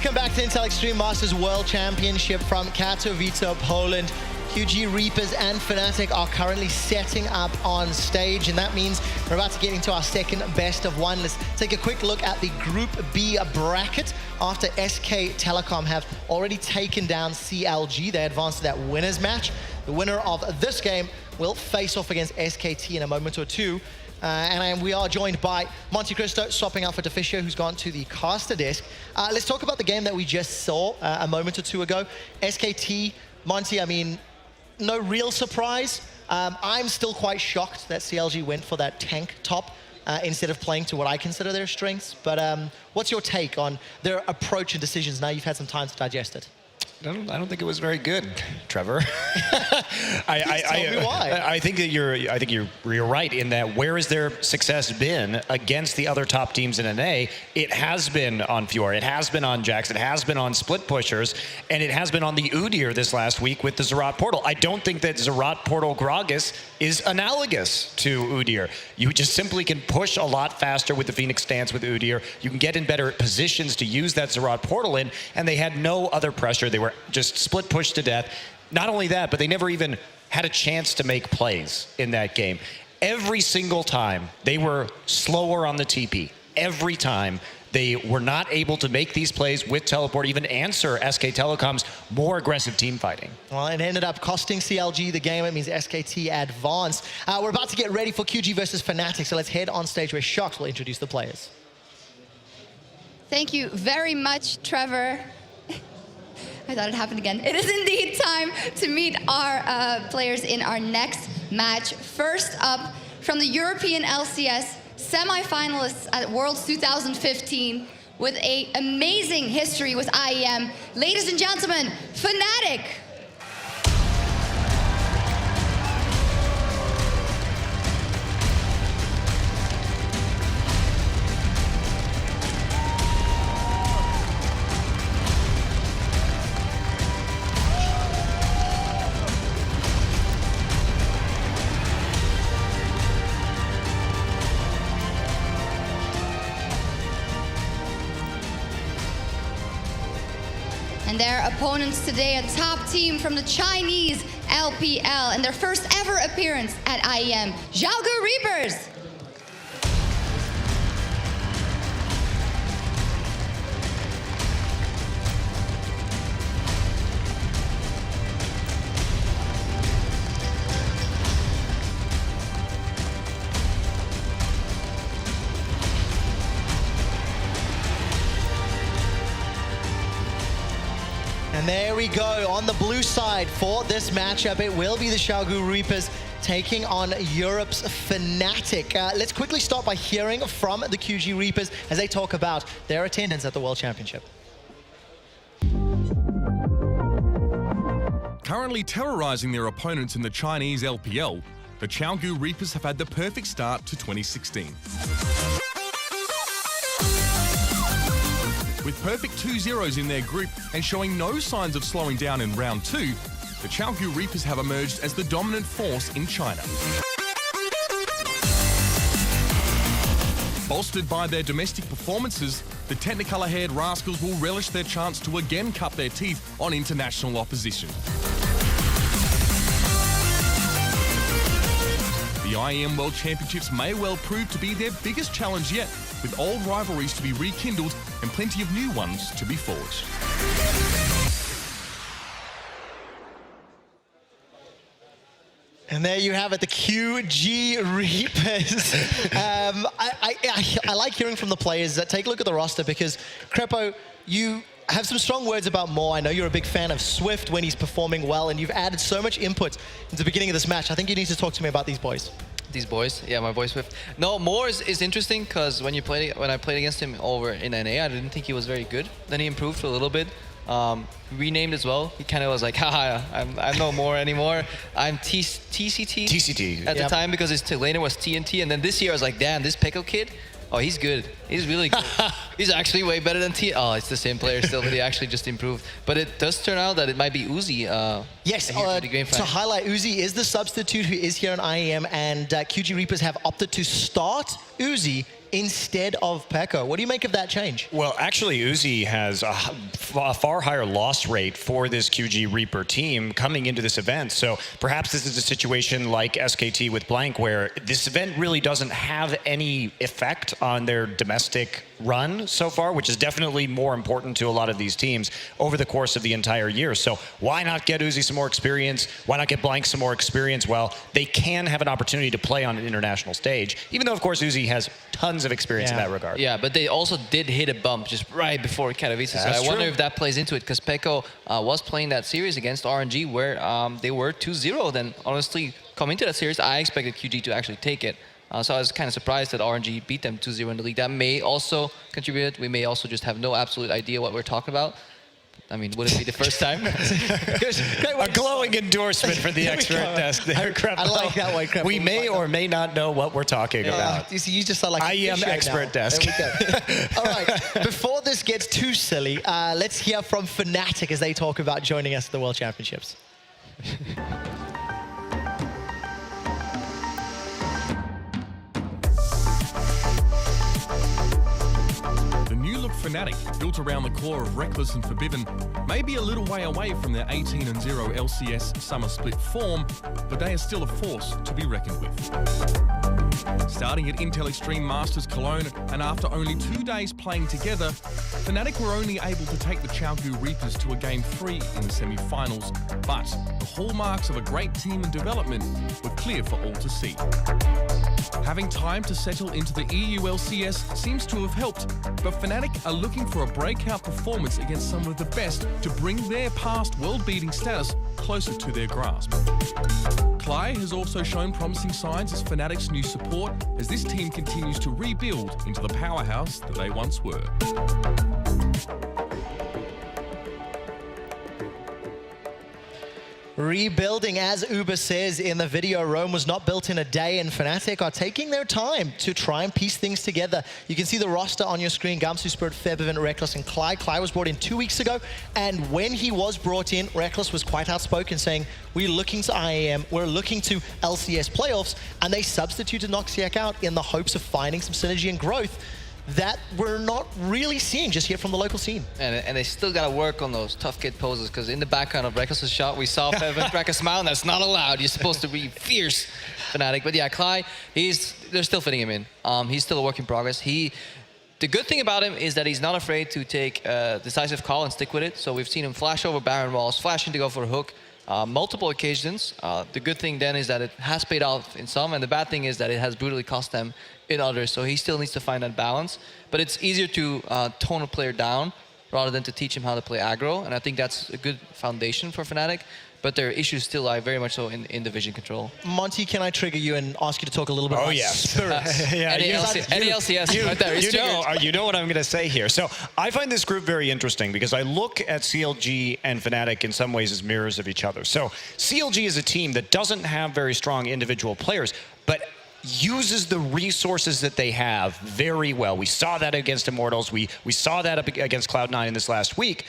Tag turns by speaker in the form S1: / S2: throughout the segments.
S1: Welcome back to Intel Extreme Masters World Championship from Katowice, Poland. QG Reapers and Fnatic are currently setting up on stage, and that means we're about to get into our second best of one. Let's take a quick look at the Group B bracket. After SK Telecom have already taken down CLG, they advanced to that winners match. The winner of this game will face off against SKT in a moment or two. And we are joined by Monte Cristo, swapping out for Deficio, who's gone to the caster desk. Let's talk about the game that we just saw a moment or two ago. SKT, Monty, I mean, no real surprise. I'm still quite shocked that CLG went for that tank top instead of playing to what I consider their strengths. But what's your take on their approach and decisions now you've had some time to digest it?
S2: I don't think it was very good, Trevor.
S1: Tell me why.
S2: I think that you're right in that where has their success been against the other top teams in NA? It has been on Fiora, it has been on Jax, it has been on split pushers, and it has been on the Udyr this last week with the Zerat Portal. I don't think that Zerat Portal Gragas is analogous to Udyr. You just simply can push a lot faster with the Phoenix stance with Udyr. You can get in better positions to use that Zerat Portal in, and they had no other pressure. They were just split pushed to death. Not only that, but they never even had a chance to make plays in that game. Every single time they were slower on the TP. Every time they were not able to make these plays with teleport, even answer SK Telecom's more aggressive team fighting.
S1: Well, it ended up costing CLG the game. It means SKT advanced. We're about to get ready for QG versus Fnatic, so let's head on stage where Shox will introduce the players.
S3: Thank you very much, Trevor. I thought it happened again. It is indeed time to meet our players in our next match. First up, from the European LCS, semi-finalists at Worlds 2015 with an amazing history with IEM. Ladies and gentlemen, Fnatic. And their opponents today, a top team from the Chinese LPL, and their first ever appearance at IEM, Xiaogu Reapers.
S1: And there we go, on the blue side for this matchup, it will be the Xiaogu Reapers taking on Europe's Fnatic. Let's quickly start by hearing from the QG Reapers as they talk about their attendance at the World Championship.
S4: Currently terrorizing their opponents in the Chinese LPL, the Xiaogu Reapers have had the perfect start to 2016. With perfect 2-0s in their group and showing no signs of slowing down in round 2, the Xiaogu Reapers have emerged as the dominant force in China. Bolstered by their domestic performances, the Technicolor-haired Rascals will relish their chance to again cut their teeth on international opposition. The IEM World Championships may well prove to be their biggest challenge yet, with old rivalries to be rekindled and plenty of new ones to be forged.
S1: And there you have it, the QG Reapers. I like hearing from the players. Take a look at the roster because, Crepo, you have some strong words about Moore. I know you're a big fan of Swift when he's performing well, and you've added so much input into the beginning of this match. I think you need to talk to me about these boys.
S5: These boys, yeah, my boy Swift. No, Moore is interesting because when I played against him over in NA, I didn't think he was very good. Then he improved a little bit. Renamed as well. He kind of was like, haha, I'm no Moore anymore. I'm TCT at the time because his laner was TNT. And then this year I was like, damn, this Pekko kid, oh, he's good. He's really good. He's actually way better than Oh, it's the same player still, but he actually just improved. But it does turn out that it might be Uzi
S1: Yes,
S5: a huge game
S1: to
S5: fan.
S1: highlight, Uzi is the substitute who is here on IEM, and QG Reapers have opted to start Uzi instead of Pekka. What do you make of that change?
S2: Well, actually, Uzi has a far higher loss rate for this QG Reaper team coming into this event. So perhaps this is a situation like SKT with Blank, where this event really doesn't have any effect on their domestic run so far, which is definitely more important to a lot of these teams over the course of the entire year. So why not get Uzi some more experience? Why not get Blank some more experience? Well, they can have an opportunity to play on an international stage, even though, of course, Uzi has tons of experience in that regard.
S5: Yeah, but they also did hit a bump just right before Katowice. So I wonder if that plays into it, because Pekko was playing that series against RNG where they were 2-0. Then honestly, coming to that series, I expected QG to actually take it. So I was kind of surprised that RNG beat them 2-0 in the league. That may also contribute. We may also just have no absolute idea what we're talking about. I mean, would it be the first time?
S2: A glowing endorsement for the expert desk there,
S1: I like that one, Krep.
S2: We may or may not know what we're talking about.
S1: You see, you just sound like
S2: IEM expert desk.
S1: There we go. All right, before this gets too silly, let's hear from Fnatic as they talk about joining us at the World Championships.
S4: The new look Fnatic, built around the core of Reckless and Forbidden, may be a little way away from their 18-0 LCS summer split form, but they are still a force to be reckoned with. Starting at Intel Extreme Masters Cologne, and after only 2 days playing together, Fnatic were only able to take the Chaogu Reapers to a Game 3 in the semi-finals, but the hallmarks of a great team and development were clear for all to see. Having time to settle into the EU LCS seems to have helped, but Fnatic are looking for a breakout performance against some of the best to bring their past world-beating status closer to their grasp. Klai has also shown promising signs as Fnatic's new support as this team continues to rebuild into the powerhouse that they once were.
S1: Rebuilding, as Uber says in the video, Rome was not built in a day, and Fnatic are taking their time to try and piece things together. You can see the roster on your screen: Gamsu, Spirit, Febiven, Reckless, and Klai. Klai was brought in 2 weeks ago, and when he was brought in, Reckless was quite outspoken, saying, we're looking to IEM, we're looking to LCS playoffs, and they substituted Noxiac out in the hopes of finding some synergy and growth that we're not really seeing just yet from the local scene.
S5: And they still got to work on those tough kid poses, because in the background of Reckless's shot, we saw Febiven crack a smile, and that's not allowed. You're supposed to be fierce, Fnatic. But yeah, Klai, they're still fitting him in. He's still a work in progress. The good thing about him is that he's not afraid to take a decisive call and stick with it. So we've seen him flash over Baron walls, flashing to go for a hook, multiple occasions. The good thing then is that it has paid off in some, and the bad thing is that it has brutally cost them in others. So he still needs to find that balance. But it's easier to tone a player down rather than to teach him how to play aggro, and I think that's a good foundation for Fnatic. But their issues still lie very much so in the vision control.
S1: Monty, can I trigger you and ask you to talk a little bit about Spirit?
S5: Any LCS right there.
S2: You know what I'm going to say here. So I find this group very interesting because I look at CLG and Fnatic in some ways as mirrors of each other. So CLG is a team that doesn't have very strong individual players, but uses the resources that they have very well. We saw that against Immortals. We saw that against Cloud9 in this last week.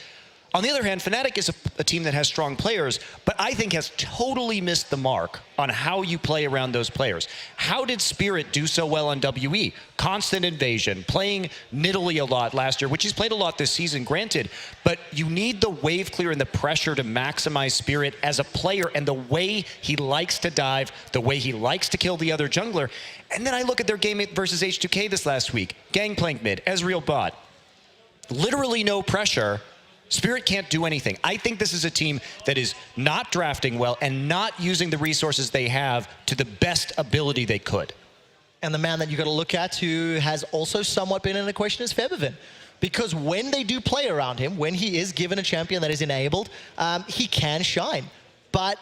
S2: On the other hand, Fnatic is a team that has strong players, but I think has totally missed the mark on how you play around those players. How did Spirit do so well on WE? Constant invasion, playing Nidalee a lot last year, which he's played a lot this season, granted, but you need the wave clear and the pressure to maximize Spirit as a player and the way he likes to dive, the way he likes to kill the other jungler. And then I look at their game versus H2K this last week. Gangplank mid, Ezreal bot. Literally no pressure. Spirit can't do anything. I think this is a team that is not drafting well and not using the resources they have to the best ability they could.
S1: And the man that you got to look at who has also somewhat been in the question is Febiven. Because when they do play around him, when he is given a champion that is enabled, he can shine. But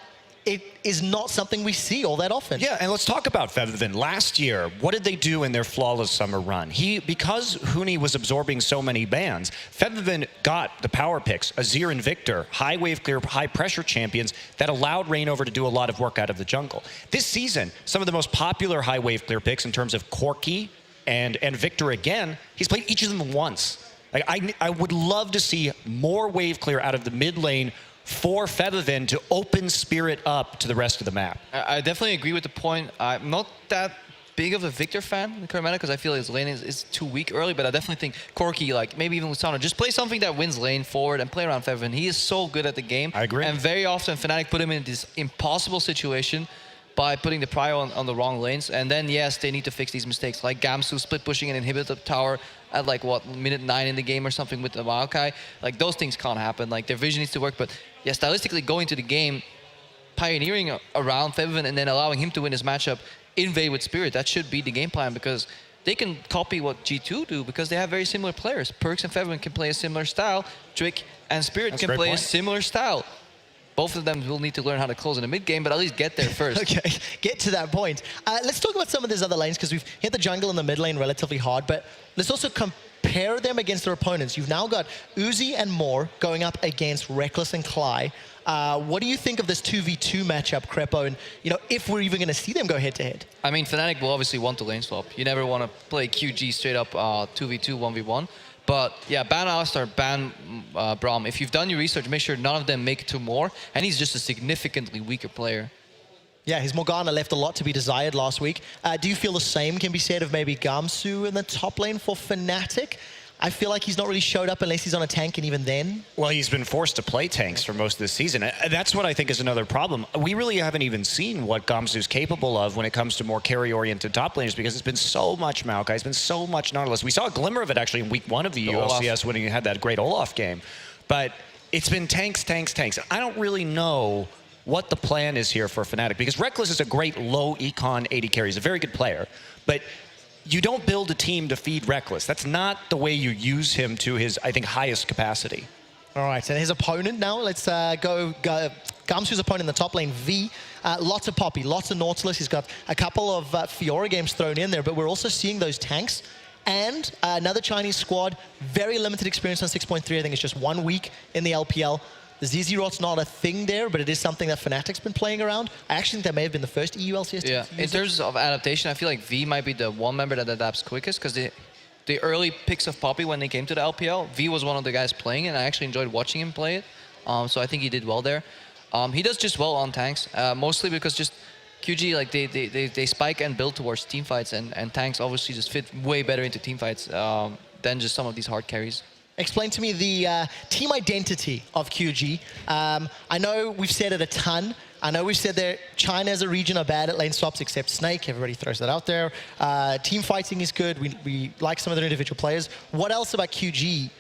S1: it is not something we see all that often.
S2: Yeah, and let's talk about Febiven. Last year, what did they do in their flawless summer run? Because Huni was absorbing so many bans, Febiven got the power picks, Azir and Victor, high wave clear, high pressure champions that allowed Reignover to do a lot of work out of the jungle. This season, some of the most popular high wave clear picks in terms of Corki and Victor again, he's played each of them once. Like, I would love to see more wave clear out of the mid lane for Febiven to open Spirit up to the rest of the map.
S5: I definitely agree with the point. I'm not that big of a Victor fan in current meta because I feel his lane is too weak early, but I definitely think Corki, like maybe even Lusano, just play something that wins lane forward and play around Febiven. He is so good at the game.
S2: I agree.
S5: And very often Fnatic put him in this impossible situation by putting the prio on the wrong lanes. And then, yes, they need to fix these mistakes, like Gamsu split pushing and inhibit the tower at like, what, minute 9 in the game or something with the Maokai. Like, those things can't happen. Like, their vision needs to work. But, yeah, stylistically going to the game, pioneering around Febiven and then allowing him to win his matchup, invade with Spirit, that should be the game plan because they can copy what G2 do because they have very similar players. Perkz and Febiven can play a similar style. Drake and Spirit can play a similar style. Both of them will need to learn how to close in the mid game, but at least get there first.
S1: Okay, get to that point. Let's talk about some of these other lanes because we've hit the jungle and the mid lane relatively hard, but let's also compare them against their opponents. You've now got Uzi and Moore going up against Reckless and Cly. What do you think of this 2v2 matchup, Crepo, and if we're even going to see them go head-to-head?
S5: I mean, Fnatic will obviously want the lane swap. You never want to play QG straight up 2v2, 1v1. But yeah, ban Alistar, ban Braum. If you've done your research, make sure none of them make it to Moore, and he's just a significantly weaker player.
S1: Yeah, his Morgana left a lot to be desired last week. Do you feel the same can be said of maybe Gamsu in the top lane for Fnatic? I feel like he's not really showed up unless he's on a tank, and even then.
S2: Well, he's been forced to play tanks for most of this season. That's what I think is another problem. We really haven't even seen what Gamsu's capable of when it comes to more carry-oriented top laners because it's been so much Maokai, it's been so much Nautilus. We saw a glimmer of it actually in week 1 of the ULCS when he had that great Olaf game. But it's been tanks, tanks, tanks. I don't really know what the plan is here for Fnatic because Reckless is a great low econ 80 carry. He's a very good player. But you don't build a team to feed Reckless. That's not the way you use him to his, I think, highest capacity.
S1: All right, and his opponent now, let's go Gamsu's opponent in the top lane, V. Lots of Poppy, lots of Nautilus. He's got a couple of Fiora games thrown in there, but we're also seeing those tanks. And another Chinese squad, very limited experience on 6.3. I think it's just 1 week in the LPL. The ZZ Rot's not a thing there, but it is something that Fnatic's been playing around. I actually think that may have been the first EU LCS team to use
S5: in terms of adaptation, I feel like V might be the one member that adapts quickest because the early picks of Poppy when they came to the LPL, V was one of the guys playing it, and I actually enjoyed watching him play it. So I think he did well there. He does just well on tanks, mostly because just QG, like they spike and build towards teamfights, and tanks obviously just fit way better into teamfights than just some of these hard carries.
S1: Explain to me the team identity of QG. I know we've said it a ton. I know we've said that China as a region are bad at lane swaps except Snake. Everybody throws that out there. Team fighting is good. We like some of their individual players. What else about QG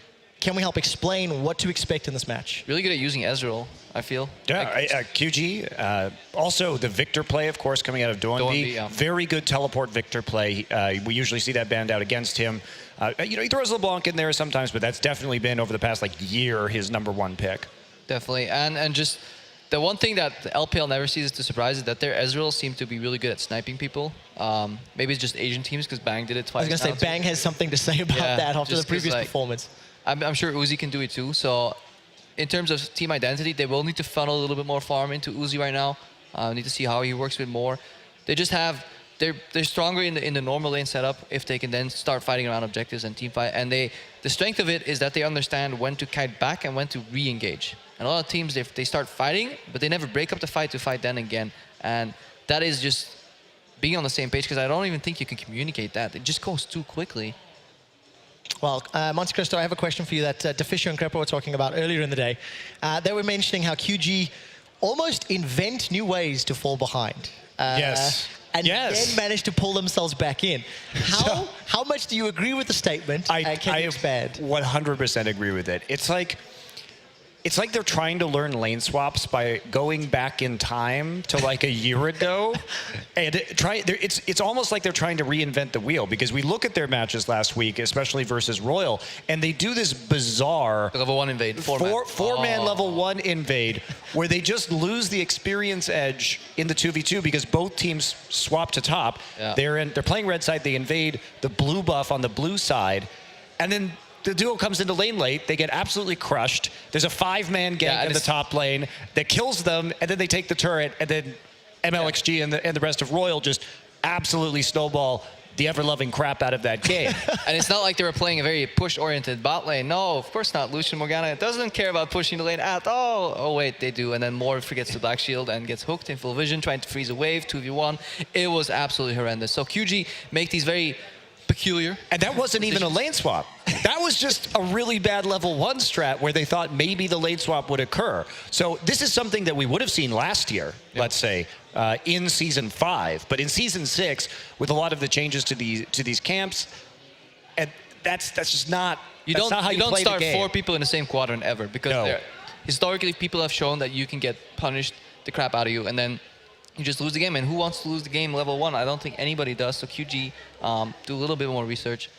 S1: can we help explain what to expect in this match?
S5: Really good at using Ezreal, I feel.
S2: Yeah, like, QG. Also, the Victor play, of course, coming out of Doinby.
S5: Yeah.
S2: Very good teleport Victor play. We usually see that banned out against him. He throws LeBlanc in there sometimes, but that's definitely been, over the past year, his #1 pick.
S5: Definitely. And just the one thing that the LPL never sees is the surprise is that their Ezreal seem to be really good at sniping people. Maybe it's just Asian teams because Bang did it twice.
S1: I was going to say, Bang has something to say about that after the previous performance.
S5: I'm sure Uzi can do it too. So in terms of team identity, they will need to funnel a little bit more farm into Uzi right now. Need to see how he works with more. They just have, they're stronger in the normal lane setup if they can then start fighting around objectives and team fight. And the strength of it is that they understand when to kite back and when to re-engage. And a lot of teams, they start fighting, but they never break up the fight to fight then again. And that is just being on the same page because I don't even think you can communicate that. It just goes too quickly.
S1: Well, Monte Cristo, I have a question for you that Deficio and Crepo were talking about earlier in the day. They were mentioning how QG almost invent new ways to fall behind.
S2: Yes.
S1: And then manage to pull themselves back in. How much do you agree with the statement?
S2: I
S1: expand?
S2: 100% agree with it. It's like they're trying to learn lane swaps by going back in time to a year ago, and it's almost like they're trying to reinvent the wheel because we look at their matches last week, especially versus Royal, and they do this bizarre
S5: level 1 invade,
S2: four-man level 1 invade where they just lose the experience edge in the 2v2 because both teams swap to top. Yeah. They're playing red side, they invade the blue buff on the blue side, and then the duo comes into lane late, they get absolutely crushed. There's a 5-man gank in the top lane that kills them, and then they take the turret, and then MLXG and the rest of Royal just absolutely snowball the ever-loving crap out of that game.
S5: And it's not like they were playing a very push-oriented bot lane. No, of course not. Lucian Morgana doesn't care about pushing the lane at all. Oh, wait, they do. And then Mor forgets the Black Shield and gets hooked in full vision, trying to freeze a wave, 2v1. It was absolutely horrendous. So QG make these very peculiar.
S2: And that wasn't even a lane swap. That was just a really bad level 1 strat where they thought maybe the lane swap would occur. So this is something that we would have seen last year, let's say, in Season 5. But in Season 6, with a lot of the changes to these camps, and that's just not,
S5: You
S2: that's
S5: don't,
S2: not how
S5: you
S2: you
S5: don't
S2: play
S5: start
S2: the game.
S5: 4 people in the same quadrant ever, because historically people have shown that you can get punished the crap out of you, and then you just lose the game. And who wants to lose the game level 1? I don't think anybody does. So QG do a little bit more research.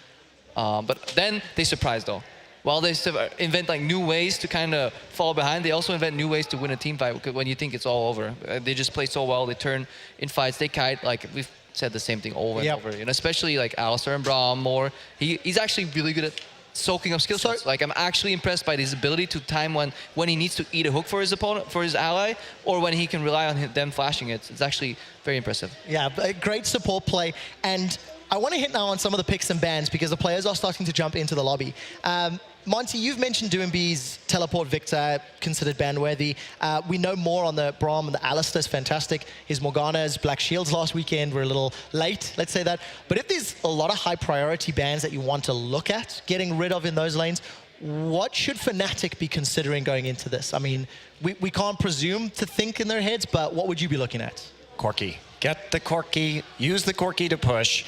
S5: But then they surprise, though. While they invent like new ways to kind of fall behind, they also invent new ways to win a team fight when you think it's all over. They just play so well. They turn in fights. They kite. Like we've said the same thing over and over. And especially like Alistar and Braum Mor. He's actually really good at soaking up skill shots. Like I'm actually impressed by his ability to time when he needs to eat a hook for his opponent, for his ally, or when he can rely on them flashing it. It's actually very impressive.
S1: Yeah, great support play. And I want to hit now on some of the picks and bans because the players are starting to jump into the lobby. Monty, you've mentioned Doombee's Teleport Victor, considered ban-worthy. We know more on the Braum and the Alistar's fantastic. His Morgana's Black Shields last weekend were a little late, let's say that. But if there's a lot of high priority bans that you want to look at getting rid of in those lanes, what should Fnatic be considering going into this? I mean, we can't presume to think in their heads, but what would you be looking at?
S2: Corki. Get the Corki. Use the Corki to push.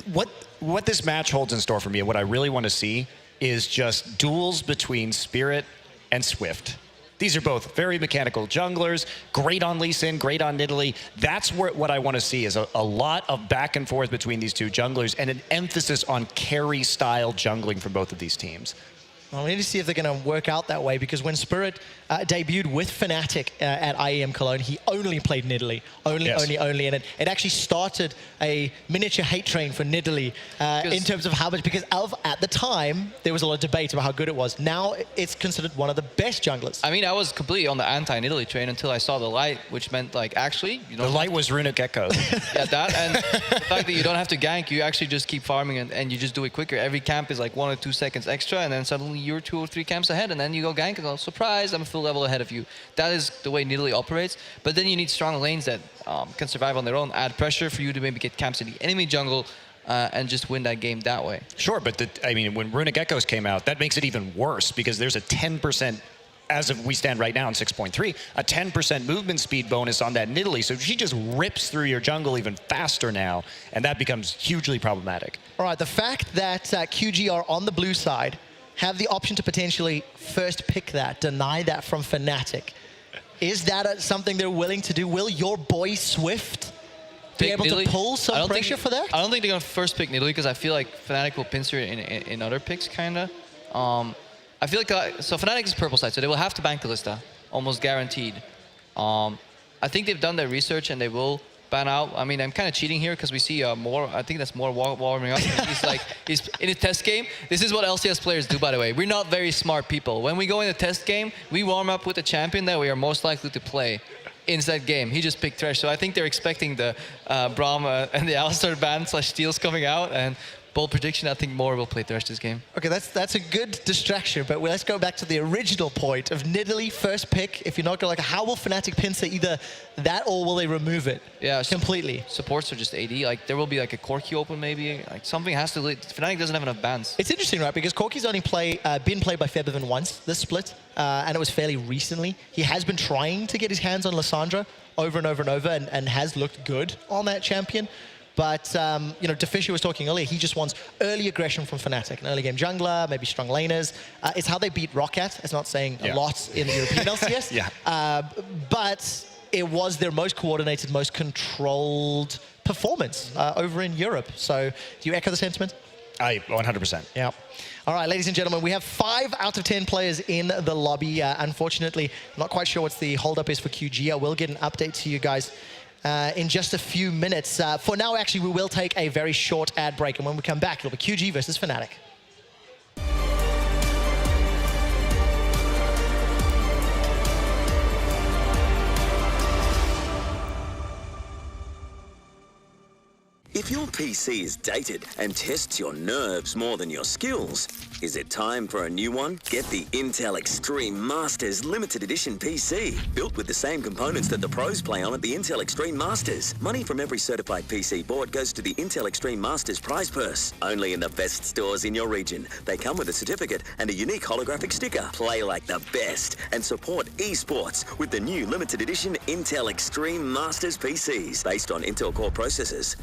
S2: What this match holds in store for me and what I really want to see is just duels between Spirit and Swift. These are both very mechanical junglers, great on Lee Sin, great on Nidalee. That's what I want to see is a lot of back and forth between these two junglers and an emphasis on carry-style jungling from both of these teams.
S1: Well, we need to see if they're going to work out that way because when Spirit debuted with Fnatic at IEM Cologne, he only played Nidalee. Only. And it actually started a miniature hate train for Nidalee in terms of how much, because at the time, there was a lot of debate about how good it was. Now, it's considered one of the best junglers.
S5: I mean, I was completely on the anti-Nidalee train until I saw the light, which meant, like, actually, you know.
S2: The light was Runic Echo.
S5: Yeah, that, and the fact that you don't have to gank, you actually just keep farming and you just do it quicker. Every camp is like 1 or 2 seconds extra, and then suddenly you're 2 or 3 camps ahead, and then you go gank and go, surprise, I'm a full level ahead of you. That is the way Nidalee operates. But then you need strong lanes that can survive on their own, add pressure for you to maybe get camps in the enemy jungle and just win that game that way.
S2: Sure, but I mean, when Runic Echoes came out, that makes it even worse because there's a 10%, as of we stand right now in 6.3, a 10% movement speed bonus on that Nidalee. So she just rips through your jungle even faster now, and that becomes hugely problematic.
S1: All right, the fact that QG are on the blue side, have the option to potentially first pick that, deny that from Fnatic. Is that something they're willing to do? Will your boy Swift be able to pull some pressure for that?
S5: I don't think they're going to first pick Nidalee because I feel like Fnatic will pincer it in other picks, kind of. I feel like, so Fnatic is purple side, so they will have to bank Kalista, almost guaranteed. I think they've done their research and they will ban out. I mean, I'm kind of cheating here because we see more. I think that's more warming up. he's in a test game. This is what LCS players do, by the way. We're not very smart people. When we go in a test game, we warm up with a champion that we are most likely to play in that game. He just picked Thresh, so I think they're expecting the Braum and the Alistar ban / steals coming out. And bold prediction, I think Mor will play Thresh this game.
S1: Okay, that's a good distraction, but let's go back to the original point of Nidalee first pick. If you're not going to, like, how will Fnatic pincer either that or will they remove it? Yeah, completely.
S5: Supports are just AD. Like there will be like a Corki open maybe. Like something has to. Fnatic doesn't have enough bans.
S1: It's interesting, right? Because Corki's only been played by Febiven once this split, and it was fairly recently. He has been trying to get his hands on Lissandra over and over and over, and has looked good on that champion. But, you know, Deficio was talking earlier, he just wants early aggression from Fnatic, an early game jungler, maybe strong laners. It's how they beat Roccat. It's not saying a lot in the European LCS. But it was their most coordinated, most controlled performance over in Europe. So do you echo the sentiment?
S2: 100%.
S1: Yeah. All right, ladies and gentlemen, we have 5 out of 10 players in the lobby. Unfortunately, I'm not quite sure what the holdup is for QG. I will get an update to you guys in just a few minutes. For now, actually, we will take a very short ad break, and when we come back, it'll be QG versus Fnatic.
S6: If your PC is dated and tests your nerves more than your skills, is it time for a new one? Get the Intel Extreme Masters Limited Edition PC, built with the same components that the pros play on at the Intel Extreme Masters. Money from every certified PC board goes to the Intel Extreme Masters prize purse. Only in the best stores in your region. They come with a certificate and a unique holographic sticker. Play like the best and support esports with the new limited edition Intel Extreme Masters PCs based on Intel Core processors.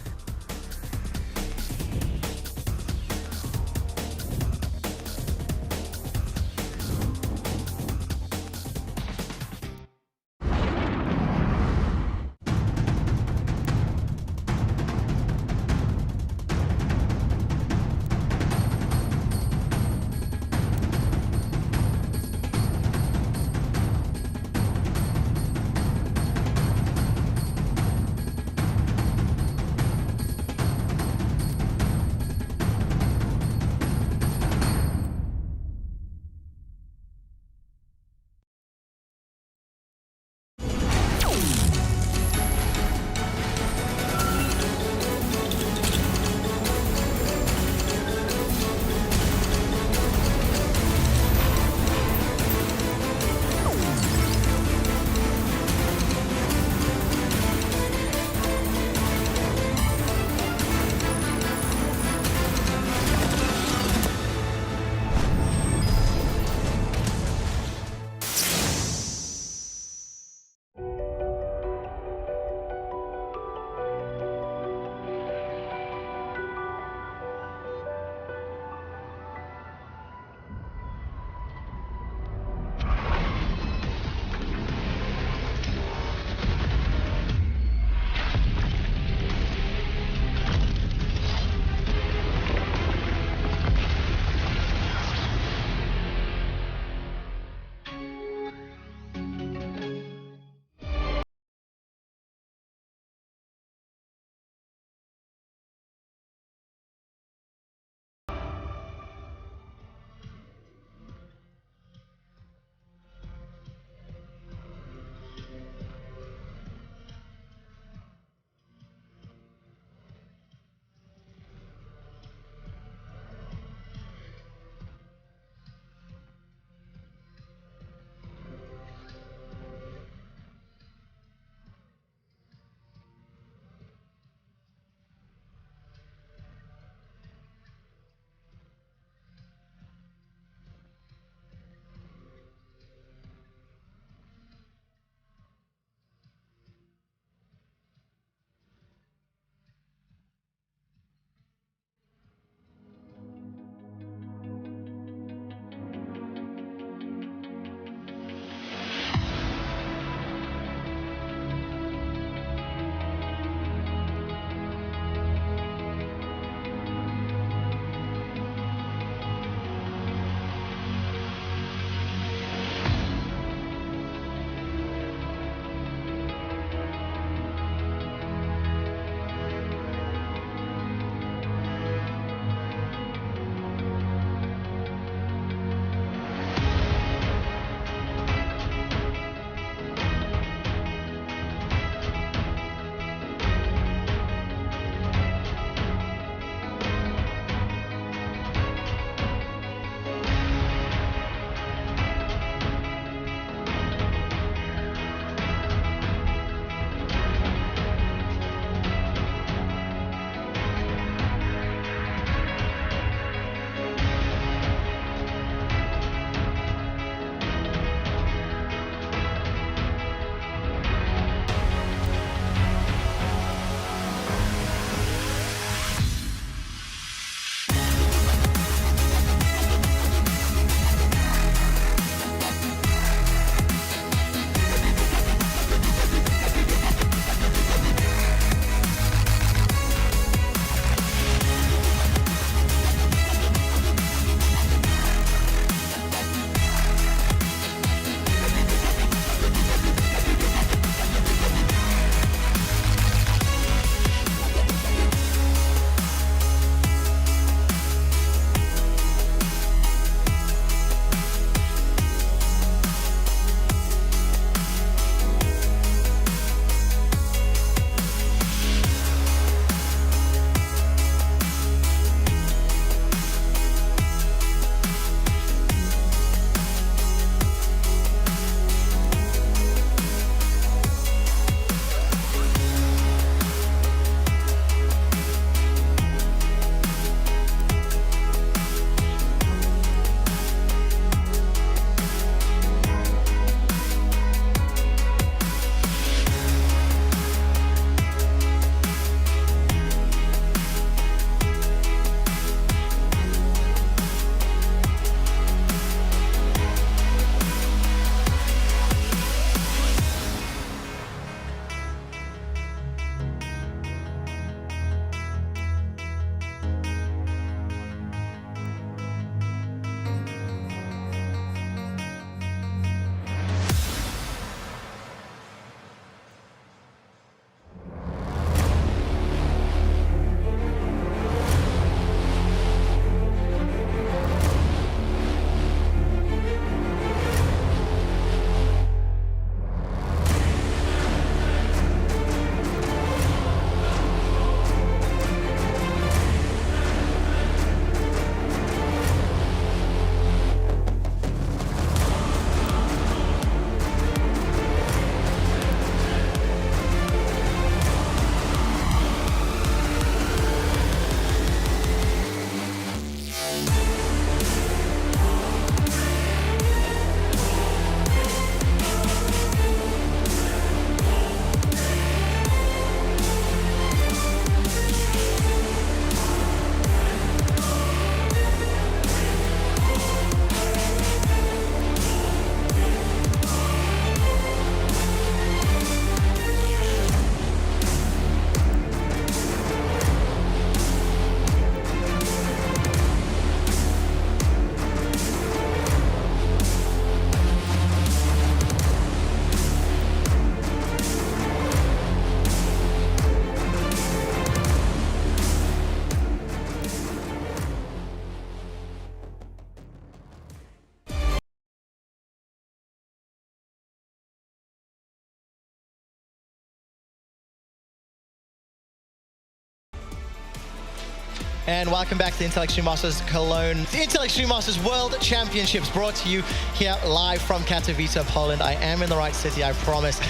S1: And welcome back to the Intel Extreme Masters Cologne. The Intel Extreme Masters World Championships brought to you here live from Katowice, Poland. I am in the right city, I promise.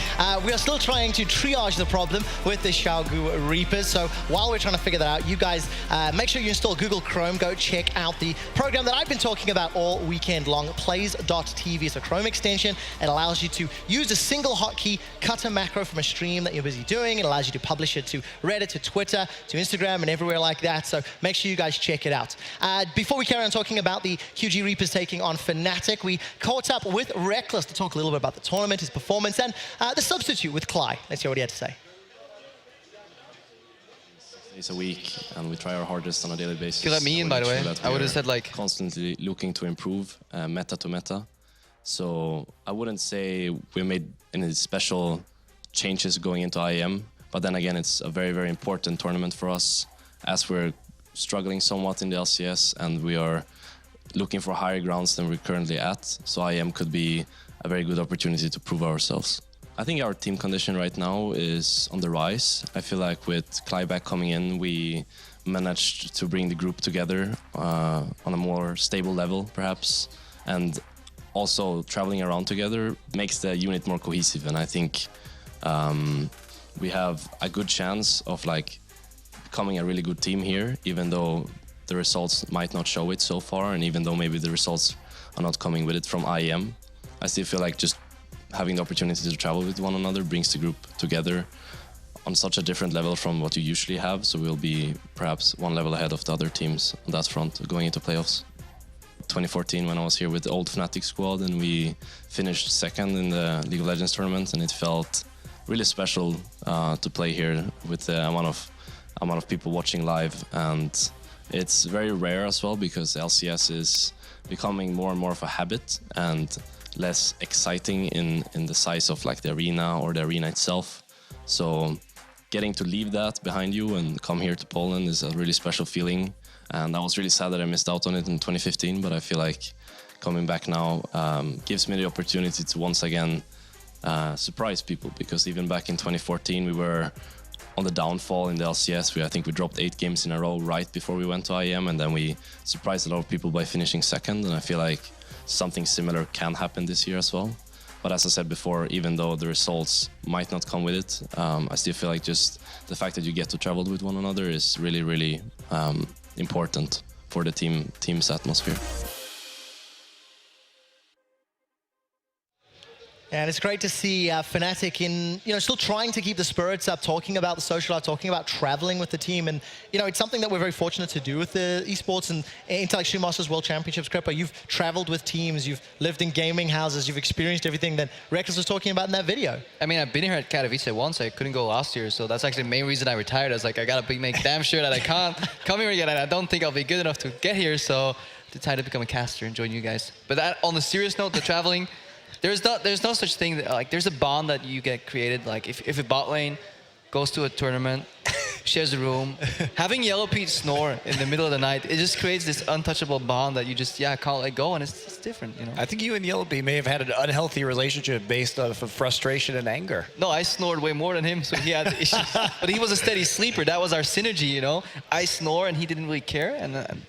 S1: We are still trying to triage the problem with the Xiaogu Reapers. So while we're trying to figure that out, you guys make sure you install Google Chrome. Go check out the program that I've been talking about all weekend long, plays.tv. It's a Chrome extension. It allows you to use a single hotkey, cut a macro from a stream that you're busy doing. It allows you to publish it to Reddit, to Twitter, to Instagram, and everywhere like that. So make sure you guys check it out. Before we carry on talking about the QG Reapers taking on Fnatic, we caught up with Reckless to talk a little bit about the tournament, his performance, and the substitute with Cly. Let's hear what he had to say.
S7: Days a week, and we try our hardest on a daily basis.
S5: You let me in, by the way. I would have said like
S7: constantly looking to improve meta to meta. So I wouldn't say we made any special changes going into IEM, but then again, it's a very, very important tournament for us as we're struggling somewhat in the LCS and we are looking for higher grounds than we're currently at. So IEM could be a very good opportunity to prove ourselves. I think our team condition right now is on the rise. I feel like with Clyback coming in, we managed to bring the group together on a more stable level, perhaps. And also traveling around together makes the unit more cohesive. And I think we have a good chance of like becoming a really good team here, even though the results might not show it so far, and even though maybe the results are not coming with it from IEM. I still feel like just having the opportunity to travel with one another brings the group together on such a different level from what you usually have, so we'll be perhaps one level ahead of the other teams on that front going into playoffs. 2014 when I was here with the old Fnatic squad and we finished second in the League of Legends tournament, and it felt really special to play here with the amount of people watching live, and it's very rare as well because LCS is becoming more and more of a habit and less exciting in the size of like the arena or the arena itself. So getting to leave that behind you and come here to Poland is a really special feeling, and I was really sad that I missed out on it in 2015, but I feel like coming back now gives me the opportunity to once again surprise people, because even back in 2014 we were on the downfall in the LCS. I think we dropped 8 games in a row right before we went to IEM, and then we surprised a lot of people by finishing second, and I feel like something similar can happen this year as well. But as I said before, even though the results might not come with it, I still feel like just the fact that you get to travel with one another is really, really important for the team's atmosphere.
S1: And it's great to see Fnatic in, still trying to keep the spirits up, talking about the social life, talking about traveling with the team. And, it's something that we're very fortunate to do with the esports and Intel Extreme Masters World Championships. Crepa, you've traveled with teams, you've lived in gaming houses, you've experienced everything that Reckless was talking about in that video.
S5: I mean, I've been here at Katowice once. I couldn't go last year, so that's actually the main reason I retired. I was like, I gotta make damn sure that I can't come here again, and I don't think I'll be good enough to get here, so I decided to become a caster and join you guys. But that, on a serious note, the traveling, there's no such thing that, like, there's a bond that you get created. Like if a bot lane goes to a tournament, shares a room, having Yellow Pete snore in the middle of the night, it just creates this untouchable bond that you just can't let go, and it's different,
S2: I think you and Yellow Pete may have had an unhealthy relationship based off of frustration and anger.
S5: No, I snored way more than him, so he had issues. But he was a steady sleeper. That was our synergy, I snore and he didn't really care, and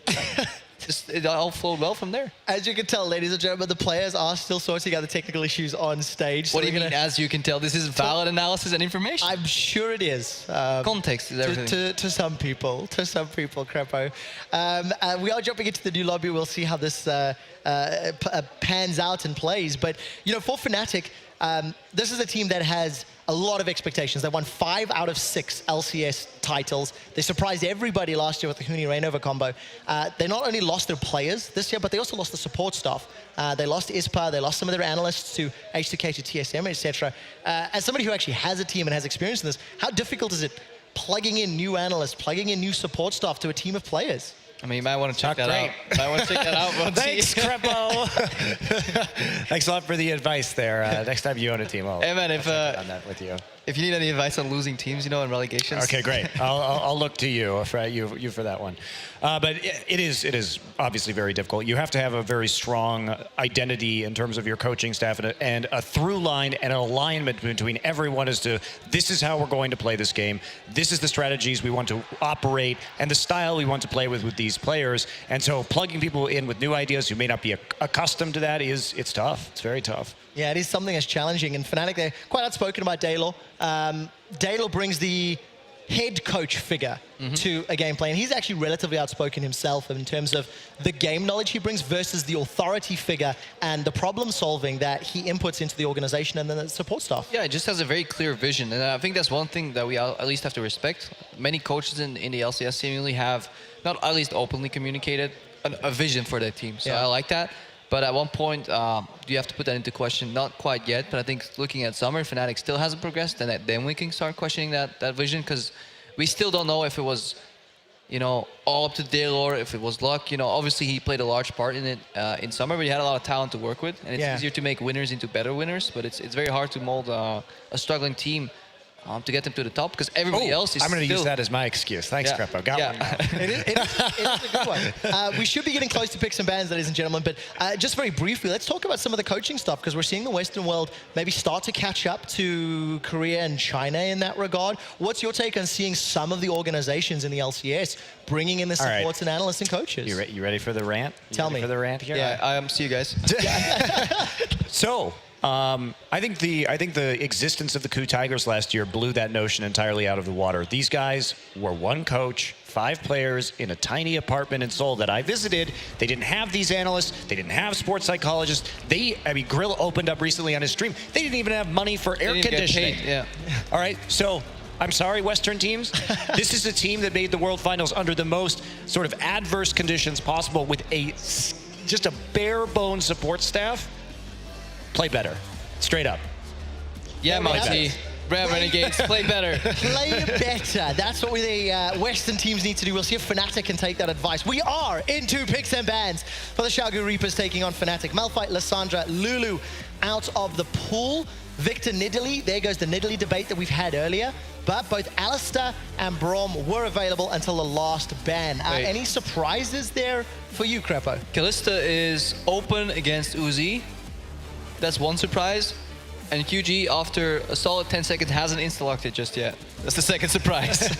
S5: it all flowed well from there.
S1: As you can tell, ladies and gentlemen, the players are still sorting out the technical issues on stage.
S5: What do you mean, as you can tell? This is valid analysis and information.
S1: I'm sure it is.
S5: Context is everything.
S1: To some people, Crepo. We are jumping into the new lobby. We'll see how this pans out and plays. But, for Fnatic, this is a team that has a lot of expectations. They won 5 out of 6 LCS titles. They surprised everybody last year with the Huni Rainova combo. They not only lost their players this year, but they also lost the support staff. They lost ISPA, they lost some of their analysts to H2K, to TSM, etc. As somebody who actually has a team and has experience in this, how difficult is it plugging in new analysts, plugging in new support staff to a team of players?
S5: I mean, you might want to check that out.
S2: Thanks, Crepo. Thanks a lot for the advice there. Next time you own a team, I'll
S5: hey man, if
S2: on that with you.
S5: If you need any advice on losing teams, you know, and relegations.
S2: Okay, great. I'll look to you for that one. But it is obviously very difficult. You have to have a very strong identity in terms of your coaching staff and a through line and an alignment between everyone as to this is how we're going to play this game. This is the strategies we want to operate and the style we want to play with these players. And so plugging people in with new ideas who may not be accustomed to that it's tough. It's very tough.
S1: Yeah, it is something that's challenging. And Fnatic, they're quite outspoken about Daylor. Daylor brings the head coach figure to a gameplay, and he's actually relatively outspoken himself in terms of the game knowledge he brings versus the authority figure and the problem solving that he inputs into the organization and then the support staff.
S5: Yeah, it just has a very clear vision, and I think that's one thing that we at least have to respect. Many coaches in the LCS seemingly have, not at least openly communicated, a vision for their team. So I like that. But at one point, you have to put that into question. Not quite yet, but I think looking at Summer, Fnatic still hasn't progressed, and then we can start questioning that vision, because we still don't know if it was, you know, all up to Daylor, if it was luck. You know, obviously he played a large part in it in Summer, but he had a lot of talent to work with, and it's easier to make winners into better winners, but it's very hard to mold a struggling team to get them to the top, because everybody else is
S2: I'm going to
S5: still...
S2: use that as my excuse. Thanks, Crepo. Got one now.
S1: It is a good one. We should be getting close to picks and bans, ladies and gentlemen, but just very briefly, let's talk about some of the coaching stuff, because we're seeing the Western world maybe start to catch up to Korea and China in that regard. What's your take on seeing some of the organizations in the LCS bringing in the supports and analysts and coaches?
S2: You ready for the rant?
S1: Tell me.
S2: For the rant here?
S5: Yeah, see you guys.
S2: So, I think the existence of the Coup Tigers last year blew that notion entirely out of the water. These guys were one coach, 5 players in a tiny apartment in Seoul that I visited. They didn't have these analysts. They didn't have sports psychologists. Grill opened up recently on his stream. They didn't even have money for air conditioning. All right, so I'm sorry, Western teams. This is a team that made the World Finals under the most sort of adverse conditions possible with just a bare bones support staff. Play better. Straight up.
S5: Yeah, Monty. Red Renegades, play better.
S1: Play better. That's what the Western teams need to do. We'll see if Fnatic can take that advice. We are into picks and bans for the Xiaogu Reapers taking on Fnatic. Malphite, Lissandra, Lulu out of the pool. Victor Nidalee, there goes the Nidalee debate that we've had earlier. But both Alistair and Brom were available until the last ban. Any surprises there for you, Crepo?
S5: Kalista is open against Uzi. That's one surprise. And QG, after a solid 10 seconds, hasn't insta-locked it just yet. That's the second surprise.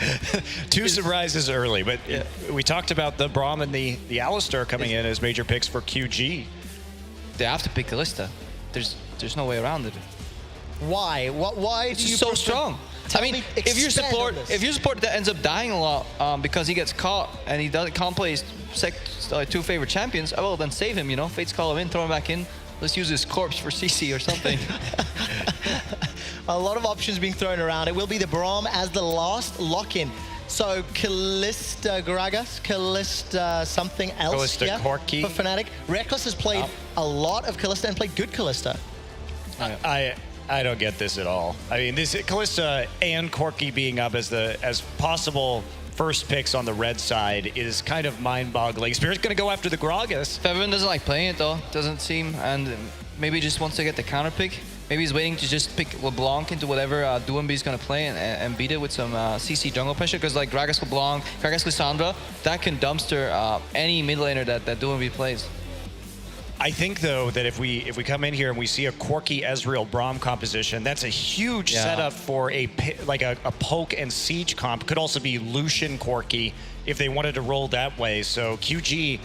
S2: 2 surprises early, but we talked about the Braum and the Alistair coming in as major picks for QG.
S5: They have to pick Kalista. There's no way around it.
S1: Why? Why do you
S5: so strong? I mean, if your support that ends up dying a lot because he gets caught and he can't play his 2 favorite champions, I will then save him, you know? Fates call him in, throw him back in. Let's use his corpse for CC or something.
S1: A lot of options being thrown around. It will be the Braum as the last lock-in. So Kalista Gragas, Kalista something else
S2: Kalista Corki
S1: for Fnatic. Reckless has played a lot of Kalista and played good Kalista.
S2: I don't get this at all. I mean, this Kalista and Corki being up as possible first picks on the red side is kind of mind-boggling. Spirit's going to go after the Gragas.
S5: Feverin doesn't like playing it though, doesn't seem, and maybe just wants to get the counter pick. Maybe he's waiting to just pick LeBlanc into whatever Duembe is going to play and beat it with some CC jungle pressure, because like Gragas LeBlanc, Gragas Lissandra, that can dumpster any mid laner that Duembe plays.
S2: I think though that if we come in here and we see a Corki Ezreal Braum composition, that's a huge setup for a poke and siege comp. Could also be Lucian Corki if they wanted to roll that way. So QG,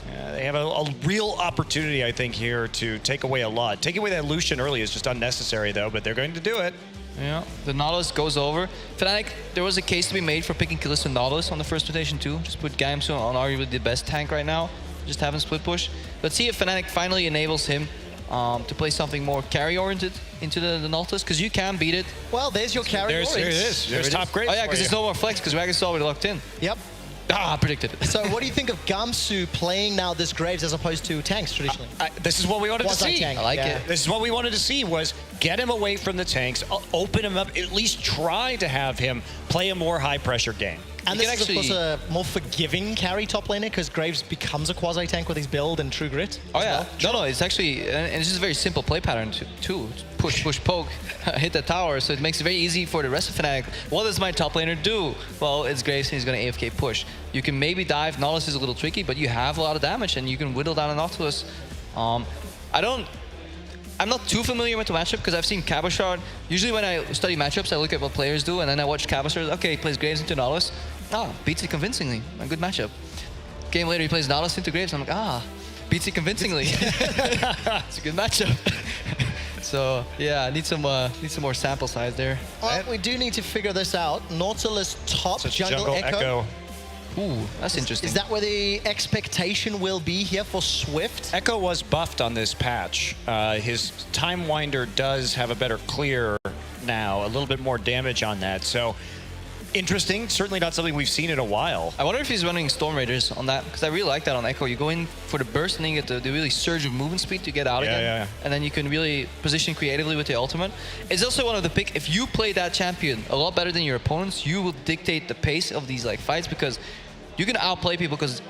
S2: they have a real opportunity, I think, here to take away a lot. Taking away that Lucian early is just unnecessary though, but they're going to do it.
S5: Yeah, the Nautilus goes over. Fnatic, there was a case to be made for picking Kalista Nautilus on the first rotation too. Just put Gamsu on arguably the best tank right now. Just having split push. Let's see if Fnatic finally enables him to play something more carry-oriented into the Nautilus, because you can beat it.
S1: Well, there's your carry.
S2: There it is. There's top grade.
S5: Oh yeah, because it's no more flex, because Gragas is already locked in.
S1: Yep.
S5: I predicted it.
S1: So what do you think of Gamsu playing now this Graves as opposed to tanks traditionally?
S2: This is what we wanted to see.
S5: I like it.
S2: This is what we wanted to see, was get him away from the tanks, open him up, at least try to have him play a more high-pressure game.
S1: And
S5: You
S1: this
S5: can
S1: is, of course, a more forgiving carry top laner because Graves becomes a quasi-tank with his build and True Grit.
S5: Oh
S1: as
S5: yeah,
S1: well.
S5: no, it's actually, and it's just a very simple play pattern too. Push, push, poke, hit the tower, so it makes it very easy for the rest of Fnatic. What does my top laner do? Well, it's Graves and he's gonna AFK push. You can maybe dive, Nautilus is a little tricky, but you have a lot of damage and you can whittle down a Nautilus. I'm not too familiar with the matchup because I've seen Cabochard. Usually when I study matchups, I look at what players do and then I watch Cabochard. Okay, he plays Graves into Nautilus. Beats it convincingly. A good matchup. Game later, he plays Nautilus into Graves. I'm like, beats it convincingly. It's a good matchup. So yeah, need some more sample size there.
S1: Well, we do need to figure this out. Nautilus top, jungle Echo.
S5: Ooh, that's interesting.
S1: Is that where the expectation will be here for Swift?
S2: Echo was buffed on this patch. His Time Winder does have a better clear now, a little bit more damage on that. So interesting, certainly not something we've seen in a while.
S5: I wonder if he's running Storm Raiders on that, because I really like that on Echo. You go in for the burst and then you get the really surge of movement speed to get out again.
S2: Yeah.
S5: And then you can really position creatively with the ultimate. It's also one of the pick, if you play that champion a lot better than your opponents, you will dictate the pace of these like fights because you can outplay people because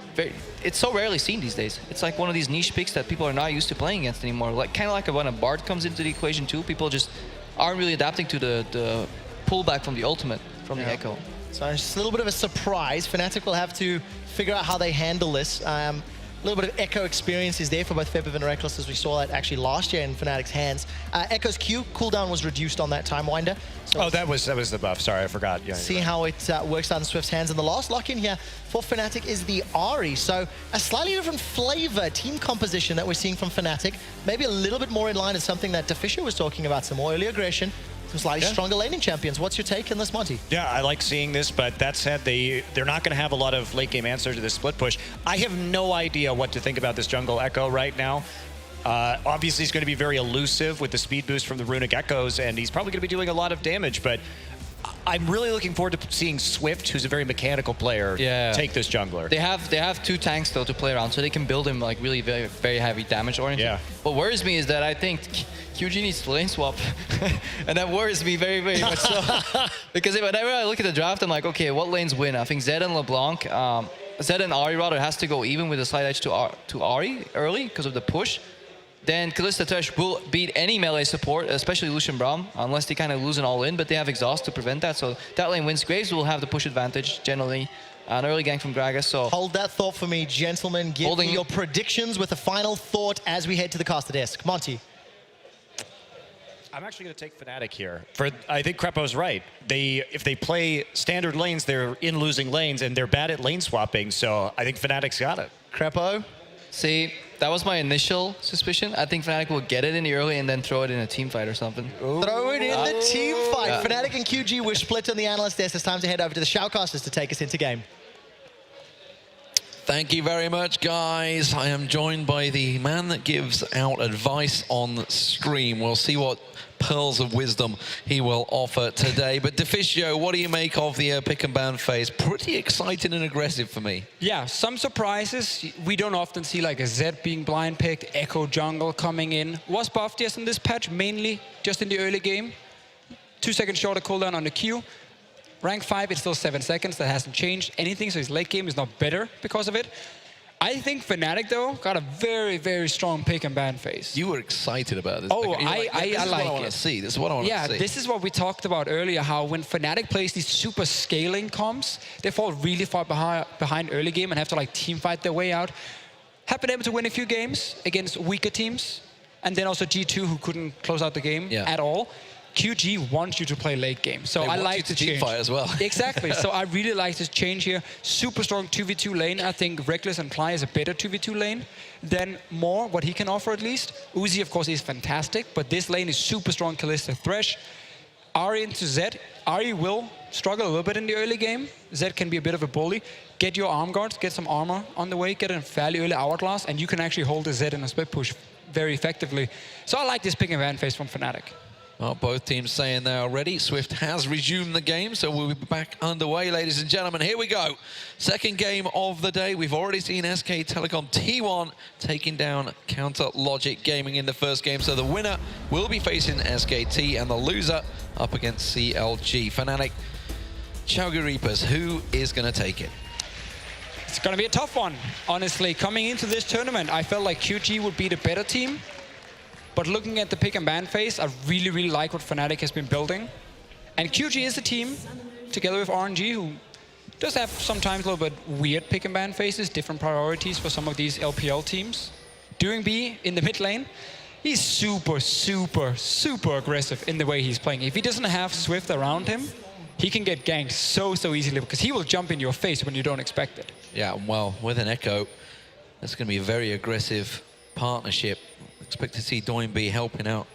S5: it's so rarely seen these days. It's like one of these niche picks that people are not used to playing against anymore. Like kind of like when a Bard comes into the equation too, people just aren't really adapting to the pullback from the ultimate from the Echo.
S1: So it's a little bit of a surprise. Fnatic will have to figure out how they handle this. A little bit of Echo experience is there for both Febiv and Reckless, as we saw that actually last year in Fnatic's hands. Echo's Q cooldown was reduced on that Time Winder. So
S2: that was the buff. Sorry, I forgot. Yeah,
S1: see how it works out in Swift's hands. And the last lock in here for Fnatic is the Ahri. So a slightly different flavor, team composition that we're seeing from Fnatic. Maybe a little bit more in line with something that DeFisher was talking about, some more early aggression. Some slightly stronger laning champions. What's your take on this, Monty?
S2: Yeah, I like seeing this, but that said, they're not going to have a lot of late game answer to this split push. I have no idea what to think about this jungle Echo right now. Obviously, he's going to be very elusive with the speed boost from the Runic Echoes, and he's probably going to be doing a lot of damage, but I'm really looking forward to seeing Swift, who's a very mechanical player, take this jungler.
S5: They have two tanks though to play around, so they can build him like really very, very heavy damage oriented.
S2: Yeah.
S5: What worries me is that I think QG needs to lane swap, and that worries me very, very much so. Because whenever I look at the draft, I'm like, okay, what lanes win? I think Zed and LeBlanc, Zed and Ahri rather has to go even with a slight edge to Ahri early because of the push. Then Kalista Thresh will beat any melee support, especially Lucian Braum, unless they kind of lose an all-in, but they have exhaust to prevent that, so that lane wins. Graves will have the push advantage, generally. An early gank from Gragas, so...
S1: Hold that thought for me, gentlemen. Give me your predictions with a final thought as we head to the caster desk. Monty.
S2: I'm actually going to take Fnatic here. I think Crepo's right. If they play standard lanes, they're in losing lanes, and they're bad at lane swapping, so I think Fnatic's got it.
S1: Crepo?
S5: See, that was my initial suspicion. I think Fnatic will get it in the early and then throw it in a team fight or something.
S1: Ooh. Throw it in the team fight. Yeah. Fnatic and QG were split on the analyst desk. It's time to head over to the shoutcasters to take us into game.
S8: Thank you very much, guys. I am joined by the man that gives out advice on stream. We'll see what pearls of wisdom he will offer today. But DeFiscio, what do you make of the pick and ban phase? Pretty exciting and aggressive for me.
S9: Yeah, some surprises. We don't often see like a Zed being blind picked, Echo jungle coming in. Was buffed yes in this patch, mainly just in the early game. 2 seconds shorter cooldown on the Q. Rank 5, it's still 7 seconds. That hasn't changed anything, so his late game is not better because of it. I think Fnatic, though, got a very, very strong pick and ban phase.
S8: You were excited about this.
S9: Oh,
S8: I like
S9: it.
S8: This is what I want to see. This is what I want to see.
S9: Yeah, this is what we talked about earlier, how when Fnatic plays these super scaling comps, they fall really far behind early game and have to like team fight their way out. Have been able to win a few games against weaker teams, and then also G2, who couldn't close out the game at all. QG wants you to play late game, so I like the change.
S8: Fight as well.
S9: Exactly, so I really like this change here. Super strong 2v2 lane. I think Reckless and Cly is a better 2v2 lane than more, what he can offer at least. Uzi, of course, is fantastic, but this lane is super strong. Kalista Thresh. Ahri into Zed. Ahri will struggle a little bit in the early game. Zed can be a bit of a bully. Get your arm guards, get some armor on the way, get a fairly early hourglass, and you can actually hold the Zed in a split push very effectively. So I like this pick and ban phase from Fnatic.
S8: Well, both teams saying they are ready. Swift has resumed the game, so we'll be back underway, ladies and gentlemen. Here we go. Second game of the day. We've already seen SK Telecom T1 taking down Counter Logic Gaming in the first game. So the winner will be facing SKT and the loser up against CLG. Fnatic Xiaogu Reapers, who is going to take it?
S9: It's going to be a tough one, honestly. Coming into this tournament, I felt like QG would be the better team. But looking at the pick and ban phase, I really, really like what Fnatic has been building. And QG is a team, together with RNG, who does have sometimes a little bit weird pick and ban phases, different priorities for some of these LPL teams. Doing B in the mid lane, he's super, super, super aggressive in the way he's playing. If he doesn't have Swift around him, he can get ganked so easily because he will jump in your face when you don't expect it.
S8: Yeah, well, with an Echo, that's going to be a very aggressive partnership. Expect to see Doinb helping out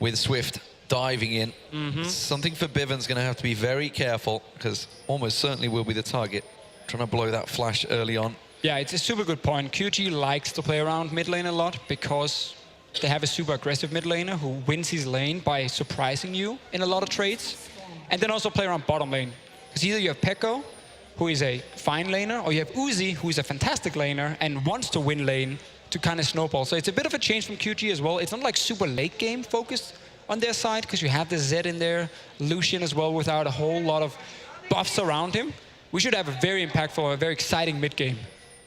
S8: with Swift diving in. Something for Biven's going to have to be very careful because almost certainly will be the target. Trying to blow that flash early on.
S9: Yeah, it's a super good point. QG likes to play around mid lane a lot because they have a super aggressive mid laner who wins his lane by surprising you in a lot of trades. And then also play around bottom lane. Because either you have Pekko, who is a fine laner, or you have Uzi, who is a fantastic laner and wants to win lane to kind of snowball. So it's a bit of a change from QG as well. It's not like super late game focused on their side, because you have the Zed in there, Lucian as well, without a whole lot of buffs around him. We should have a very impactful, a very exciting mid game.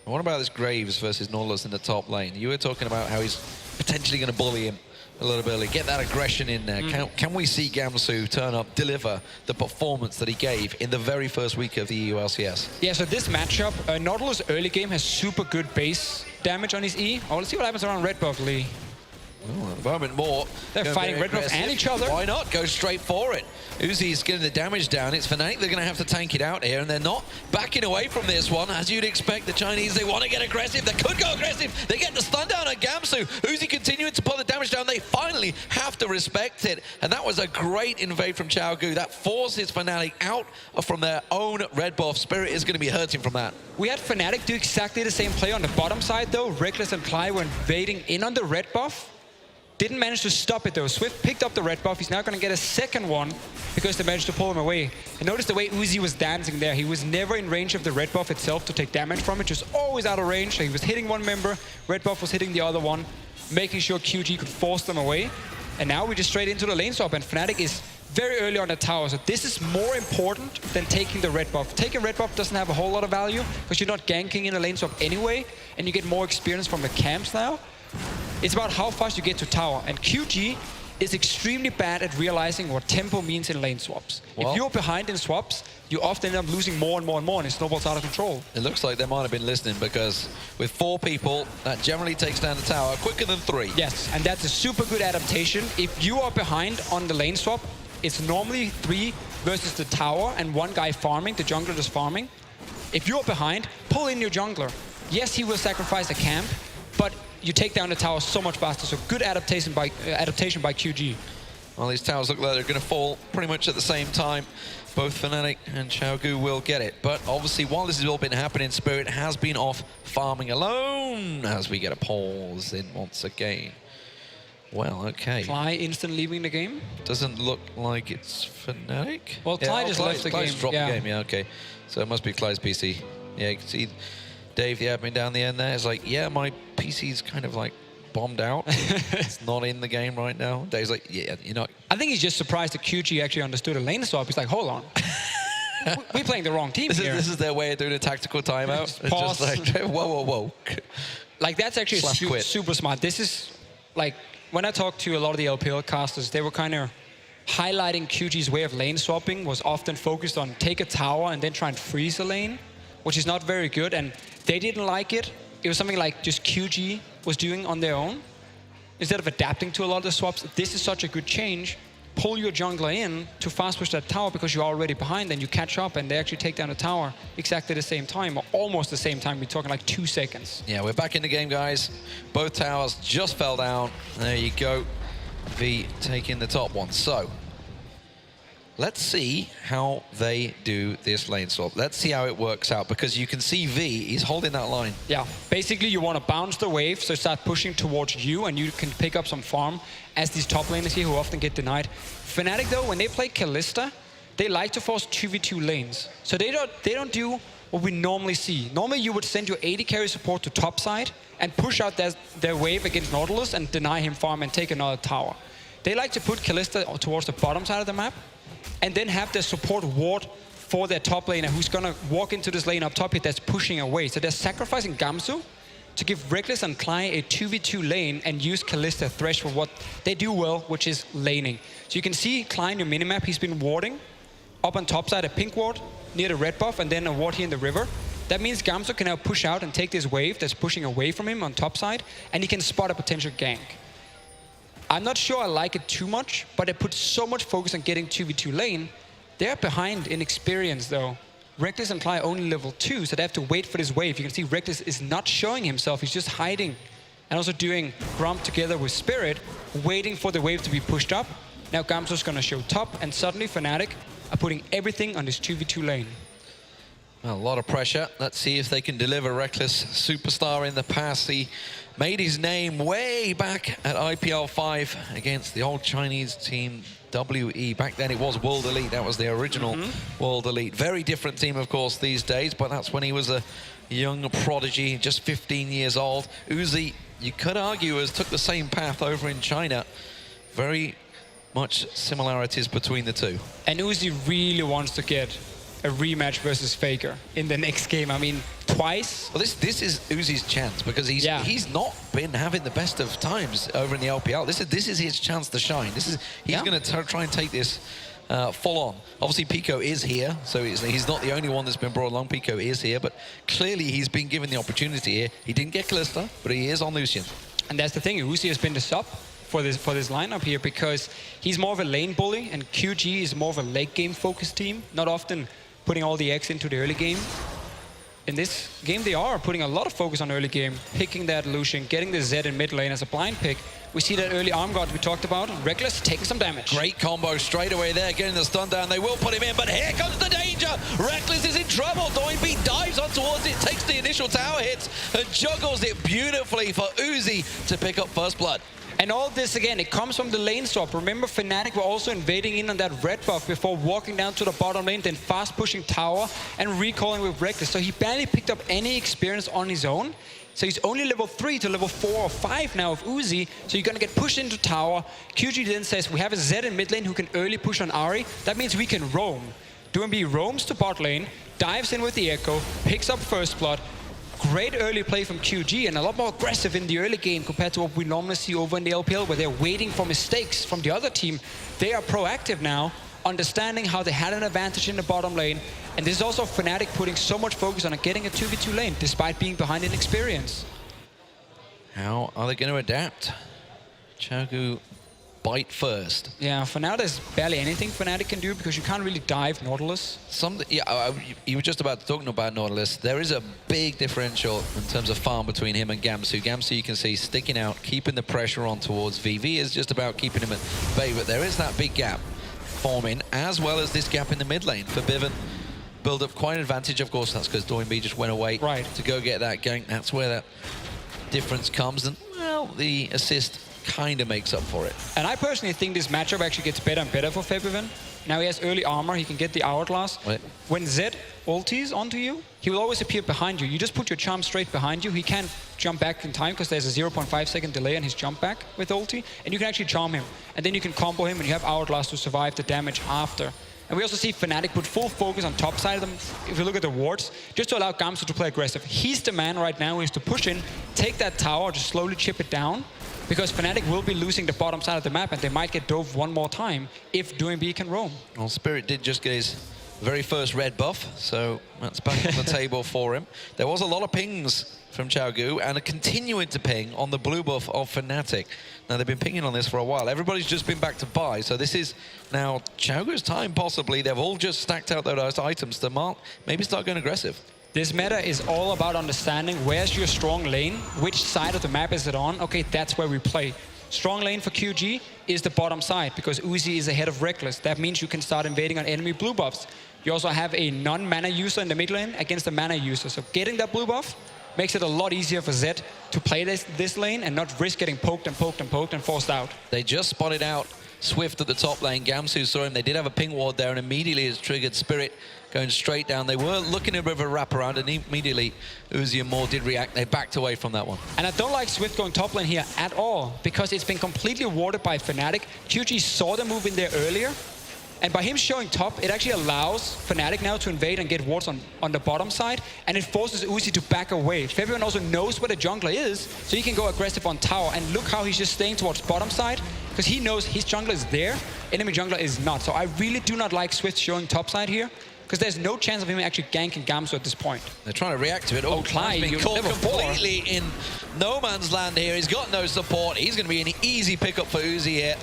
S8: What about this Graves versus Nautilus in the top lane? You were talking about how he's potentially going to bully him a little bit early, get that aggression in there. Can we see Gamsu turn up, deliver the performance that he gave in the very first week of the EU LCS?
S9: Yeah, so this matchup, Nautilus early game has super good base damage on his E. Oh, let's see what happens around red buff, Lee.
S8: Oh, at the moment, more.
S9: They're fighting red buff and each other.
S8: Why not? Go straight for it. Uzi's getting the damage down. It's Fnatic. They're going to have to tank it out here, and they're not backing away from this one. As you'd expect, the Chinese, they want to get aggressive. They could go aggressive. They get the stun down on Gamsu. Uzi continuing to pull the damage down. They finally have to respect it, and that was a great invade from Xiaogu. That forces Fnatic out from their own red buff. Spirit is going to be hurting from that.
S9: We had Fnatic do exactly the same play on the bottom side, though. Reckless and Cly were invading in on the red buff. Didn't manage to stop it though. Swift picked up the red buff. He's now going to get a second one because they managed to pull him away. And notice the way Uzi was dancing there. He was never in range of the red buff itself to take damage from it. Just always out of range. So he was hitting one member. Red buff was hitting the other one, making sure QG could force them away. And now we just straight into the lane swap. And Fnatic is very early on the tower. So this is more important than taking the red buff. Taking red buff doesn't have a whole lot of value because you're not ganking in a lane swap anyway. And you get more experience from the camps now. It's about how fast you get to tower, and QG is extremely bad at realizing what tempo means in lane swaps. Well, if you're behind in swaps, you often end up losing more and more and more, and it snowballs out of control.
S8: It looks like they might have been listening, because with 4 people, that generally takes down the tower quicker than 3.
S9: Yes, and that's a super good adaptation. If you are behind on the lane swap, it's normally 3 versus the tower and 1 guy farming, the jungler just farming. If you're behind, pull in your jungler. Yes, he will sacrifice a camp, but you take down the tower so much faster. So good adaptation by QG.
S8: Well, these towers look like they're going to fall pretty much at the same time. Both Fnatic and Xiaogu will get it. But obviously, while this has all been happening, Spirit has been off farming alone as we get a pause in once again. Well, okay.
S9: Cly instant leaving the game.
S8: Doesn't look like it's Fnatic.
S9: Well, Cly just left the game.
S8: Dropped the game, yeah, okay. So it must be Cly's PC. Yeah, you can see Dave, the admin down the end there, is like, yeah, my PC's kind of like bombed out. It's not in the game right now. Dave's like, yeah, you're not.
S9: I think he's just surprised that QG actually understood a lane swap. He's like, hold on. We're playing the wrong team here.
S8: This is their way of doing a tactical timeout.
S9: Just pause.
S8: It's just like, whoa.
S9: Like, that's actually super smart. This is, like, when I talked to a lot of the LPL casters, they were kind of highlighting QG's way of lane swapping was often focused on take a tower and then try and freeze a lane, which is not very good, and they didn't like it. It was something like just QG was doing on their own. Instead of adapting to a lot of the swaps, this is such a good change. Pull your jungler in to fast push that tower because you're already behind, and you catch up and they actually take down the tower exactly the same time, or almost the same time. We're talking like 2 seconds.
S8: Yeah, we're back in the game, guys. Both towers just fell down. There you go. V taking the top one. So, let's see how they do this lane swap. Let's see how it works out, because you can see V is holding that line.
S9: Yeah, basically you want to bounce the wave, so start pushing towards you, and you can pick up some farm as these top laners here who often get denied. Fnatic though, when they play Kalista, they like to force 2v2 lanes. So they don't do what we normally see. Normally you would send your AD carry support to top side and push out their wave against Nautilus and deny him farm and take another tower. They like to put Kalista towards the bottom side of the map, and then have their support ward for their top laner who's going to walk into this lane up top here that's pushing away. So they're sacrificing Gamsu to give Reckless and Cly a 2v2 lane and use Kalista Thresh for what they do well, which is laning. So you can see Cly in your minimap, he's been warding up on top side, a pink ward near the red buff, and then a ward here in the river. That means Gamsu can now push out and take this wave that's pushing away from him on top side, and he can spot a potential gank. I'm not sure I like it too much, but it puts so much focus on getting 2v2 lane. They're behind in experience though. Reckless and Cly only level 2, so they have to wait for this wave. You can see Reckless is not showing himself, he's just hiding. And also doing Gromp together with Spirit, waiting for the wave to be pushed up. Now Gamsu's gonna show top, and suddenly Fnatic are putting everything on this 2v2 lane.
S8: Well, a lot of pressure. Let's see if they can deliver. Reckless, superstar in the past. He made his name way back at IPL 5 against the old Chinese team WE. Back then it was World Elite. That was the original World Elite. Very different team, of course, these days, but that's when he was a young prodigy, just 15 years old. Uzi, you could argue, has took the same path over in China. Very much similarities between the two.
S9: And Uzi really wants to get a rematch versus Faker in the next game. I mean, twice.
S8: Well, this is Uzi's chance because he's not been having the best of times over in the LPL. This is his chance to shine. He's going to try and take this full on. Obviously, Pico is here, so he's not the only one that's been brought along. Pico is here, but clearly he's been given the opportunity here. He didn't get Kalista, but he is on Lucian.
S9: And that's the thing. Uzi has been the sub for this lineup here because he's more of a lane bully, and QG is more of a late game focused team. Not often putting all the X into the early game. In this game, they are putting a lot of focus on early game, picking that Lucian, getting the Zed in mid lane as a blind pick. We see that early arm guard we talked about. Reckless taking some damage.
S8: Great combo straight away there, getting the stun down. They will put him in, but here comes the danger. Reckless is in trouble. Doinbeat dives on towards it, takes the initial tower hits, and juggles it beautifully for Uzi to pick up first blood.
S9: And all this, again, it comes from the lane swap. Remember, Fnatic were also invading in on that red buff before walking down to the bottom lane, then fast pushing tower and recalling with Reckless. So he barely picked up any experience on his own. So he's only level 3 to level 4 or 5 now of Uzi. So you're going to get pushed into tower. QG then says, we have a Zed in mid lane who can early push on Ahri. That means we can roam. Doinbeat roams to bot lane, dives in with the Echo, picks up first blood. Great early play from QG and a lot more aggressive in the early game compared to what we normally see over in the LPL where they're waiting for mistakes from the other team. They are proactive now, understanding how they had an advantage in the bottom lane. And this is also Fnatic putting so much focus on getting a 2v2 lane despite being behind in experience.
S8: How are they going to adapt? Chagu bite first.
S9: Yeah, for now there's barely anything Fnatic can do because you can't really dive Nautilus.
S8: You were just about talking about Nautilus. There is a big differential in terms of farm between him and Gamsu. Gamsu, you can see, sticking out, keeping the pressure on towards VV is just about keeping him at bay, but there is that big gap forming, as well as this gap in the mid lane for Bivin. Build up quite an advantage, of course. That's because Doinbeat just went away to go get that gank. That's where that difference comes, and well, the assist kind of makes up for it.
S9: And I personally think this matchup actually gets better and better for Bivin. Now he has early armor, he can get the hourglass. When Zed ultis onto you, he will always appear behind you. You just put your charm straight behind you. He can't jump back in time because there's a 0.5 second delay on his jump back with ulti, and you can actually charm him. And then you can combo him and you have hourglass to survive the damage after. And we also see Fnatic put full focus on top side of them, if you look at the wards, just to allow Gamsu to play aggressive. He's the man right now who is to push in, take that tower, just slowly chip it down, because Fnatic will be losing the bottom side of the map and they might get dove one more time if Doinbeat can roam.
S8: Well, Spirit did just get his very first red buff, so that's back on the table for him. There was a lot of pings from Chaogu and a continuing to ping on the blue buff of Fnatic. Now, they've been pinging on this for a while. Everybody's just been back to buy, so this is now Chaogu's time, possibly. They've all just stacked out those items to maybe start going aggressive.
S9: This meta is all about understanding where's your strong lane, which side of the map is it on. Okay, that's where we play. Strong lane for QG is the bottom side because Uzi is ahead of Reckless. That means you can start invading on enemy blue buffs. You also have a non-mana user in the mid lane against a mana user. So getting that blue buff makes it a lot easier for Zed to play this lane and not risk getting poked and poked and poked and forced out.
S8: They just spotted out Swift at the top lane. Gamsu saw him. They did have a ping ward there and immediately has triggered Spirit going straight down. They were looking at a bit of a wraparound and immediately Uzi and Moore did react. They backed away from that one.
S9: And I don't like Swift going top lane here at all because it's been completely warded by Fnatic. QG saw the move in there earlier And by him showing top, it actually allows Fnatic now to invade and get wards on the bottom side, and it forces Uzi to back away. Fabian also knows where the jungler is, so he can go aggressive on tower. And look how he's just staying towards bottom side, because he knows his jungler is there, enemy jungler is not. So I really do not like Swift showing top side here, because there's no chance of him actually ganking Gamsu at this point.
S8: They're trying to react to it. Oh,
S9: Clyde,
S8: been
S9: you've
S8: caught
S9: never
S8: completely in no man's land here. He's got no support. He's going to be an easy pickup for Uzi here.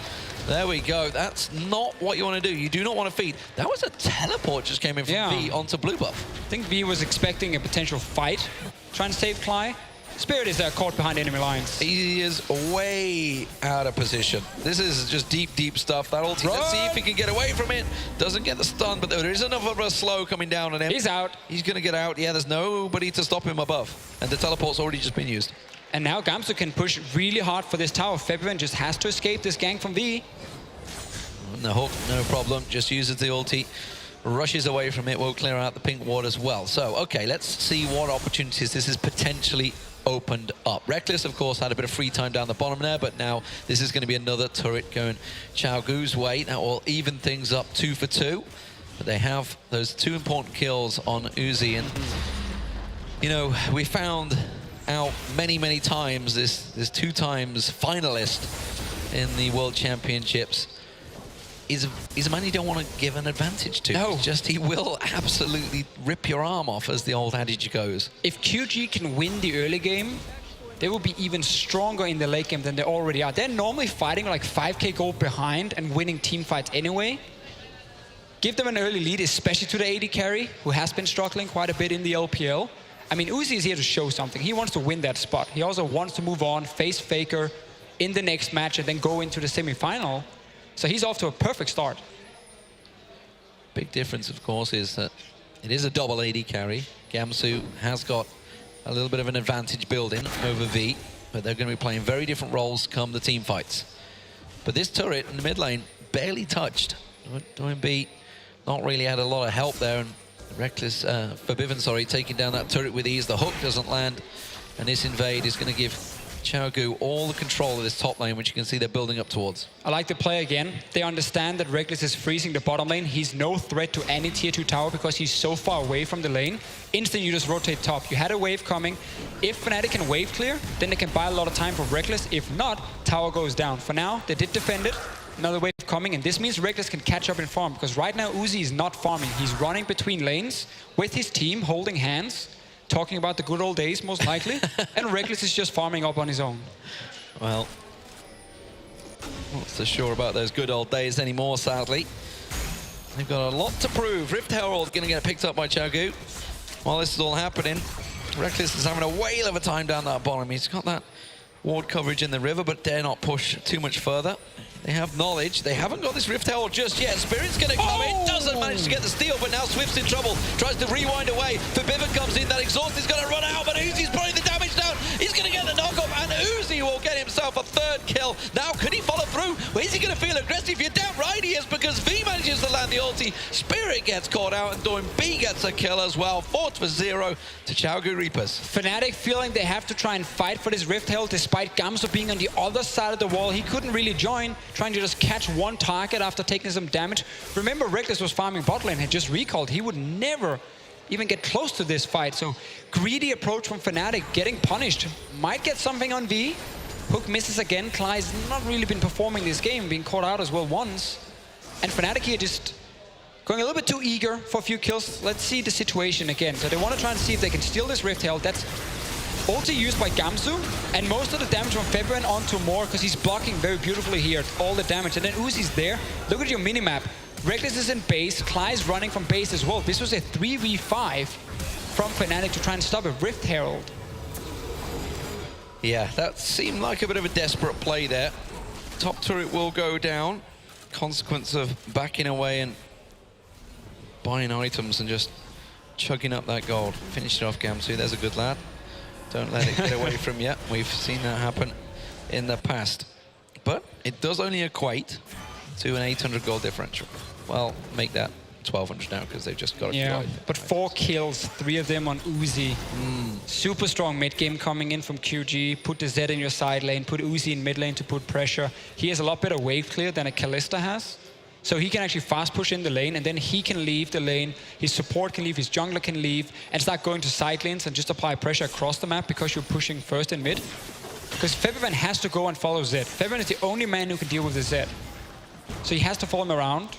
S8: There we go. That's not what you want to do. You do not want to feed. That was a teleport just came in from V onto blue buff.
S9: I think V was expecting a potential fight, trying to save Clyde. Spirit is caught behind enemy lines.
S8: He is way out of position. This is just deep, deep stuff. That ulti, let's see if he can get away from it. Doesn't get the stun, but there is enough of a slow coming down on him.
S9: He's out.
S8: He's going to get out. Yeah, there's nobody to stop him above. And the teleport's already just been used.
S9: And now Gamsu can push really hard for this tower. Fabian just has to escape this gank from V.
S8: And the hook, no problem. Just uses the ulti. Rushes away from it. Will clear out the pink ward as well. So, okay, let's see what opportunities this is potentially opened up. Reckless, of course, had a bit of free time down the bottom there, but now this is going to be another turret going Xiaogu's way. That will even things up 2 for 2. But they have those 2 important kills on Uzi. And, you know, we found out many, many times this 2 times finalist in the World Championships is a man you don't want to give an advantage to.
S9: No.
S8: It's just he will absolutely rip your arm off, as the old adage goes.
S9: If QG can win the early game, they will be even stronger in the late game than they already are. They're normally fighting like 5k gold behind and winning team fights anyway. Give them an early lead, especially to the AD carry, who has been struggling quite a bit in the LPL. I mean, Uzi is here to show something. He wants to win that spot. He also wants to move on, face Faker in the next match, and then go into the semi-final. So he's off to a perfect start.
S8: Big difference, of course, is that it is a double AD carry. Gamsu has got a little bit of an advantage building over V, but they're going to be playing very different roles come the team fights. But this turret in the mid lane barely touched. B not really had a lot of help there, and Reckless, Forbidden, sorry, taking down that turret with ease. The hook doesn't land, and this invade is going to give Xiaogu all the control of this top lane, which you can see they're building up towards.
S9: I like the play again. They understand that Reckless is freezing the bottom lane. He's no threat to any tier 2 tower because he's so far away from the lane. Instantly, you just rotate top. You had a wave coming. If Fnatic can wave clear, then they can buy a lot of time for Reckless. If not, tower goes down. For now, they did defend it. Another wave coming, and this means Reckless can catch up and farm, because right now Uzi is not farming. He's running between lanes with his team, holding hands, talking about the good old days, most likely, and Reckless is just farming up on his own.
S8: Well, not so sure about those good old days anymore, sadly. They've got a lot to prove. Rift Herald going to get picked up by Xiaogu. While this is all happening, Reckless is having a whale of a time down that bottom. He's got that ward coverage in the river, but dare not push too much further. They have knowledge. They haven't got this Rift Herald just yet. Spirit's going to come in. Doesn't manage to get the steal, but now Swift's in trouble. Tries to rewind away. Forbidden comes in. That exhaust is going to run out, but Uzi's putting the damage down. He's going to get the knockoff, and Uzi will get himself a 3rd kill. Now, could he follow through? Well, is he going to feel aggressive? You're damn right he is, because V manages to land the ulti. Spirit gets caught out, and Doin B gets a kill as well. 4 for 0 to Xiaogu Reapers.
S9: Fnatic feeling they have to try and fight for this Rift Herald despite Gamsu being on the other side of the wall. He couldn't really join, trying to just catch one target after taking some damage. Remember, Reckless was farming bot lane, had just recalled. He would never even get close to this fight. So greedy approach from Fnatic, getting punished. Might get something on V. Hook misses again. Clyde's not really been performing this game, being caught out as well once. And Fnatic here just going a little bit too eager for a few kills. Let's see the situation again. So they want to try and see if they can steal this Rift Herald. That's ulti used by Gamsu, and most of the damage from Fabian onto Moore, because he's blocking very beautifully here, all the damage. And then Uzi's there. Look at your minimap. Reckless is in base. Clyde's running from base as well. This was a 3v5 from Fnatic to try and stop a Rift Herald.
S8: Yeah, that seemed like a bit of a desperate play there. Top turret will go down. Consequence of backing away and buying items and just chugging up that gold. Finish it off, Gamsu. There's a good lad. Don't let it get away from you. We've seen that happen in the past. But it does only equate to an 800 gold differential. Well, make that 1200 now, because they've just got
S9: Yeah, but 4 kills, 3 of them on Uzi. Super strong mid game coming in from QG. Put the Zed in your side lane, put Uzi in mid lane to put pressure. He has a lot better wave clear than a Kalista has. So he can actually fast push in the lane, and then he can leave the lane, his support can leave, his jungler can leave, and start going to side lanes and just apply pressure across the map because you're pushing first in mid. Because Febiven has to go and follow Zed. Febiven is the only man who can deal with the Zed. So he has to follow him around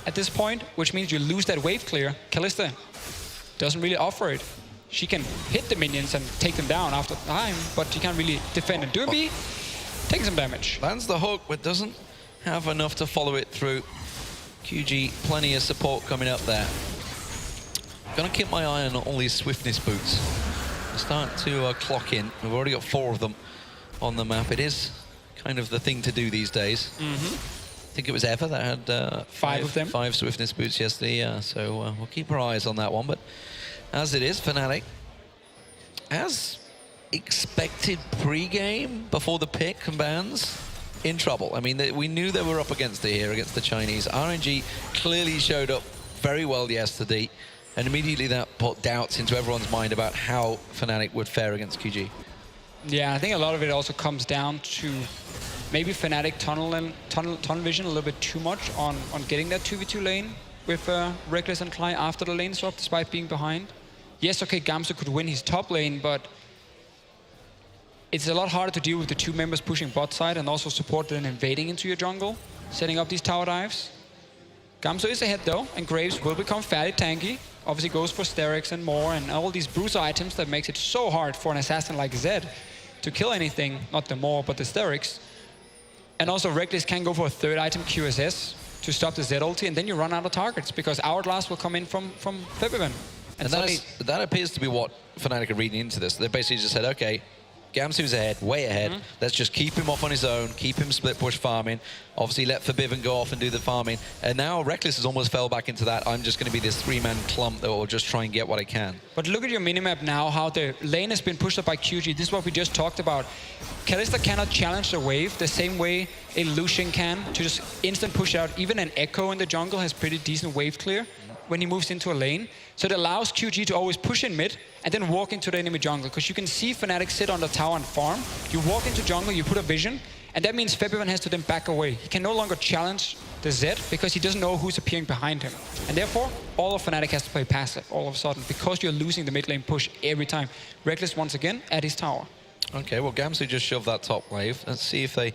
S9: at this point, which means you lose that wave clear. Kalista doesn't really offer it. She can hit the minions and take them down after time, but she can't really defend. And Doomby taking some damage.
S8: Lands the hook, but doesn't have enough to follow it through. QG, plenty of support coming up there. Gonna keep my eye on all these swiftness boots. Start to clock in. We've already got 4 of them on the map. It is kind of the thing to do these days. I think it was Eva that had
S9: 5 of them.
S8: 5 swiftness boots yesterday, yeah. So we'll keep our eyes on that one. But as it is, Fnatic, as expected pre-game before the pick and bans, in trouble. I mean, we knew they were up against it here, against the Chinese. RNG clearly showed up very well yesterday, and immediately that put doubts into everyone's mind about how Fnatic would fare against QG.
S9: Yeah, I think a lot of it also comes down to maybe Fnatic tunnel vision a little bit too much on getting that 2v2 lane with Reckless and Cly after the lane swap, despite being behind. Yes, okay, Gamsu could win his top lane, but it's a lot harder to deal with the 2 members pushing bot side and also support then invading into your jungle, setting up these tower dives. Gamsu is ahead though, and Graves will become fairly tanky. Obviously goes for Sterix and more, and all these bruiser items that makes it so hard for an assassin like Zed to kill anything, not the Maw, but the Sterix. And also Reckless can go for a 3rd item QSS to stop the Zed ulti, and then you run out of targets because Hourglass will come in from Febiven.
S8: And that appears to be what Fnatic are reading into this. They basically just said, okay, Gamsu's ahead, way ahead. Let's just keep him off on his own, keep him split push farming. Obviously let Febiven go off and do the farming. And now Reckless has almost fell back into that. I'm just going to be this 3-man clump that will just try and get what I can.
S9: But look at your minimap now, how the lane has been pushed up by QG. This is what we just talked about. Kalista cannot challenge the wave the same way a Lucian can to just instant push out. Even an Echo in the jungle has pretty decent wave clear when he moves into a lane. So it allows QG to always push in mid and then walk into the enemy jungle. Because you can see Fnatic sit on the tower and farm. You walk into jungle, you put a vision, and that means Febiven has to then back away. He can no longer challenge the Zed because he doesn't know who's appearing behind him. And therefore, all of Fnatic has to play passive all of a sudden because you're losing the mid lane push every time. Reckless once again at his tower.
S8: Okay, well, Gamsu just shoved that top wave. Let's see if they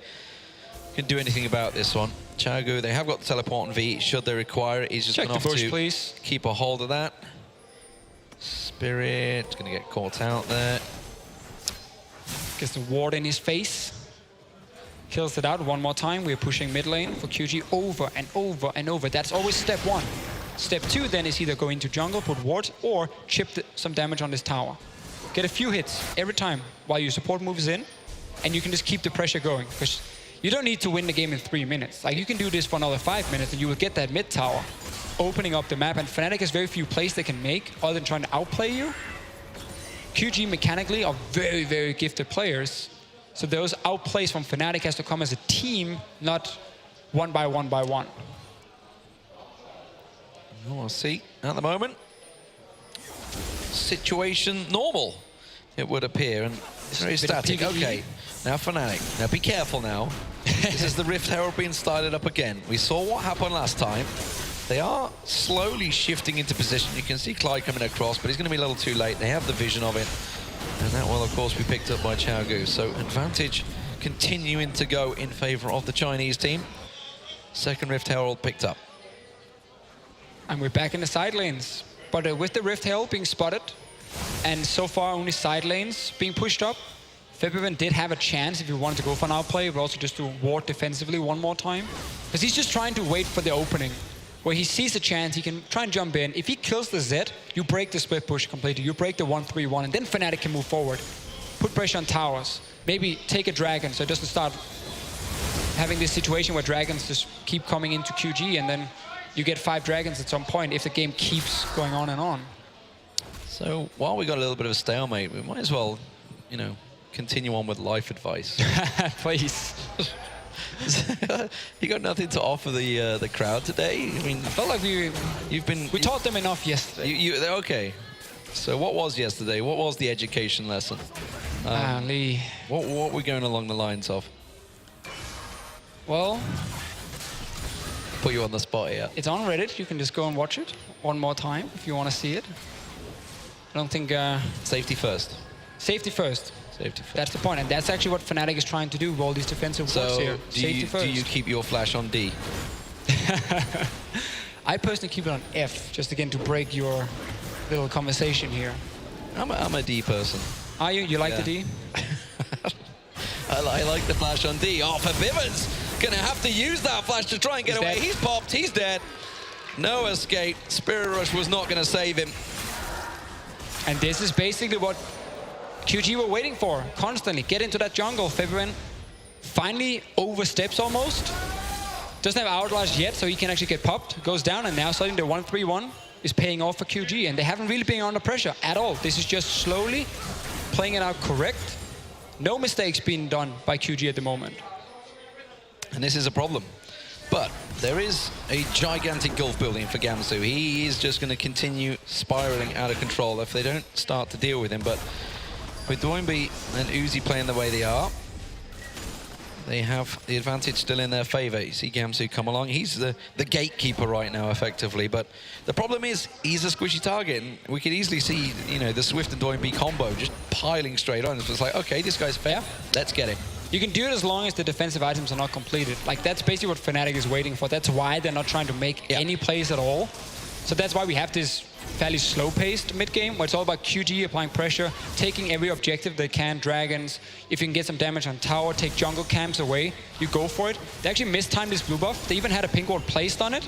S8: can do anything about this one. Chagu, they have got the teleport on V. Should they require it, he's just going to have to
S9: please.
S8: Keep a hold of that. Spirit, going to get caught out there.
S9: Gets the ward in his face. Kills it out one more time. We're pushing mid lane for QG over and over and over. That's always step 1. Step 2 then is either go into jungle, put wards, or chip some damage on this tower. Get a few hits every time while your support moves in, and you can just keep the pressure going. Because you don't need to win the game in 3 minutes. Like, you can do this for another 5 minutes, and you will get that mid tower, opening up the map. And Fnatic has very few plays they can make other than trying to outplay you. QG mechanically are very, very gifted players. So those outplays from Fnatic has to come as a team, not one by one by one.
S8: We'll see at the moment. Situation normal, it would appear, and it's very static. Okay, now Fnatic. Now be careful now. This is the Rift Herald being started up again. We saw what happened last time. They are slowly shifting into position. You can see Clyde coming across, but he's going to be a little too late. They have the vision of it. And that will, of course, be picked up by Chaogu. So advantage continuing to go in favor of the Chinese team. Second Rift Herald picked up.
S9: And we're back in the side lanes. But with the Rift Herald being spotted, and so far only side lanes being pushed up, Febiven did have a chance if he wanted to go for an outplay, but also just to ward defensively one more time. Because he's just trying to wait for the opening. Where he sees a chance, he can try and jump in. If he kills the Zed, you break the split push completely. You break the 1-3-1, and then Fnatic can move forward. Put pressure on towers. Maybe take a dragon so it doesn't start having this situation where dragons just keep coming into QG, and then you get 5 dragons at some point if the game keeps going on and on.
S8: So while we got a little bit of a stalemate, we might as well, you know, continue on with life advice.
S9: Please.
S8: You got nothing to offer the crowd today? I mean, I
S9: felt like we taught them enough yesterday.
S8: Okay. So what was yesterday? What was the education lesson?
S9: Lee.
S8: What were we going along the lines of?
S9: Well,
S8: put you on the spot here.
S9: It's on Reddit. You can just go and watch it one more time if you want to see it. I don't think...
S8: Safety first.
S9: Safety first.
S8: Safety first.
S9: That's the point, and that's actually what Fnatic is trying to do with all these defensive works here. Safety first.
S8: Do you keep your flash on D?
S9: I personally keep it on F, just again to break your little conversation here.
S8: I'm a D person.
S9: Are you? You like the D?
S8: I like the flash on D. Oh, Forbiven's gonna have to use that flash to try and get away.
S9: Dead.
S8: He's popped, he's dead. No escape. Spirit Rush was not gonna save him.
S9: And this is basically what QG were waiting for, constantly. Get into that jungle. Febiven finally oversteps almost. Doesn't have Outlast yet, so he can actually get popped. Goes down, and now suddenly the 1-3-1 is paying off for QG, and they haven't really been under pressure at all. This is just slowly playing it out correct. No mistakes being done by QG at the moment.
S8: And this is a problem. But there is a gigantic gulf building for Gamsu. He is just going to continue spiraling out of control if they don't start to deal with him. But with Doinby and Uzi playing the way they are, they have the advantage still in their favor. You see Gamsu come along. He's the gatekeeper right now, effectively. But the problem is he's a squishy target. And we could easily see, you know, the Swift and Doinby combo just piling straight on. It's like, okay, this guy's fair. Let's get him.
S9: You can do it as long as the defensive items are not completed. Like, that's basically what Fnatic is waiting for. That's why they're not trying to make any plays at all. So that's why we have this fairly slow-paced mid-game, where it's all about QG applying pressure, taking every objective they can, dragons. If you can get some damage on tower, take jungle camps away, you go for it. They actually mistimed this blue buff. They even had a pink ward placed on it.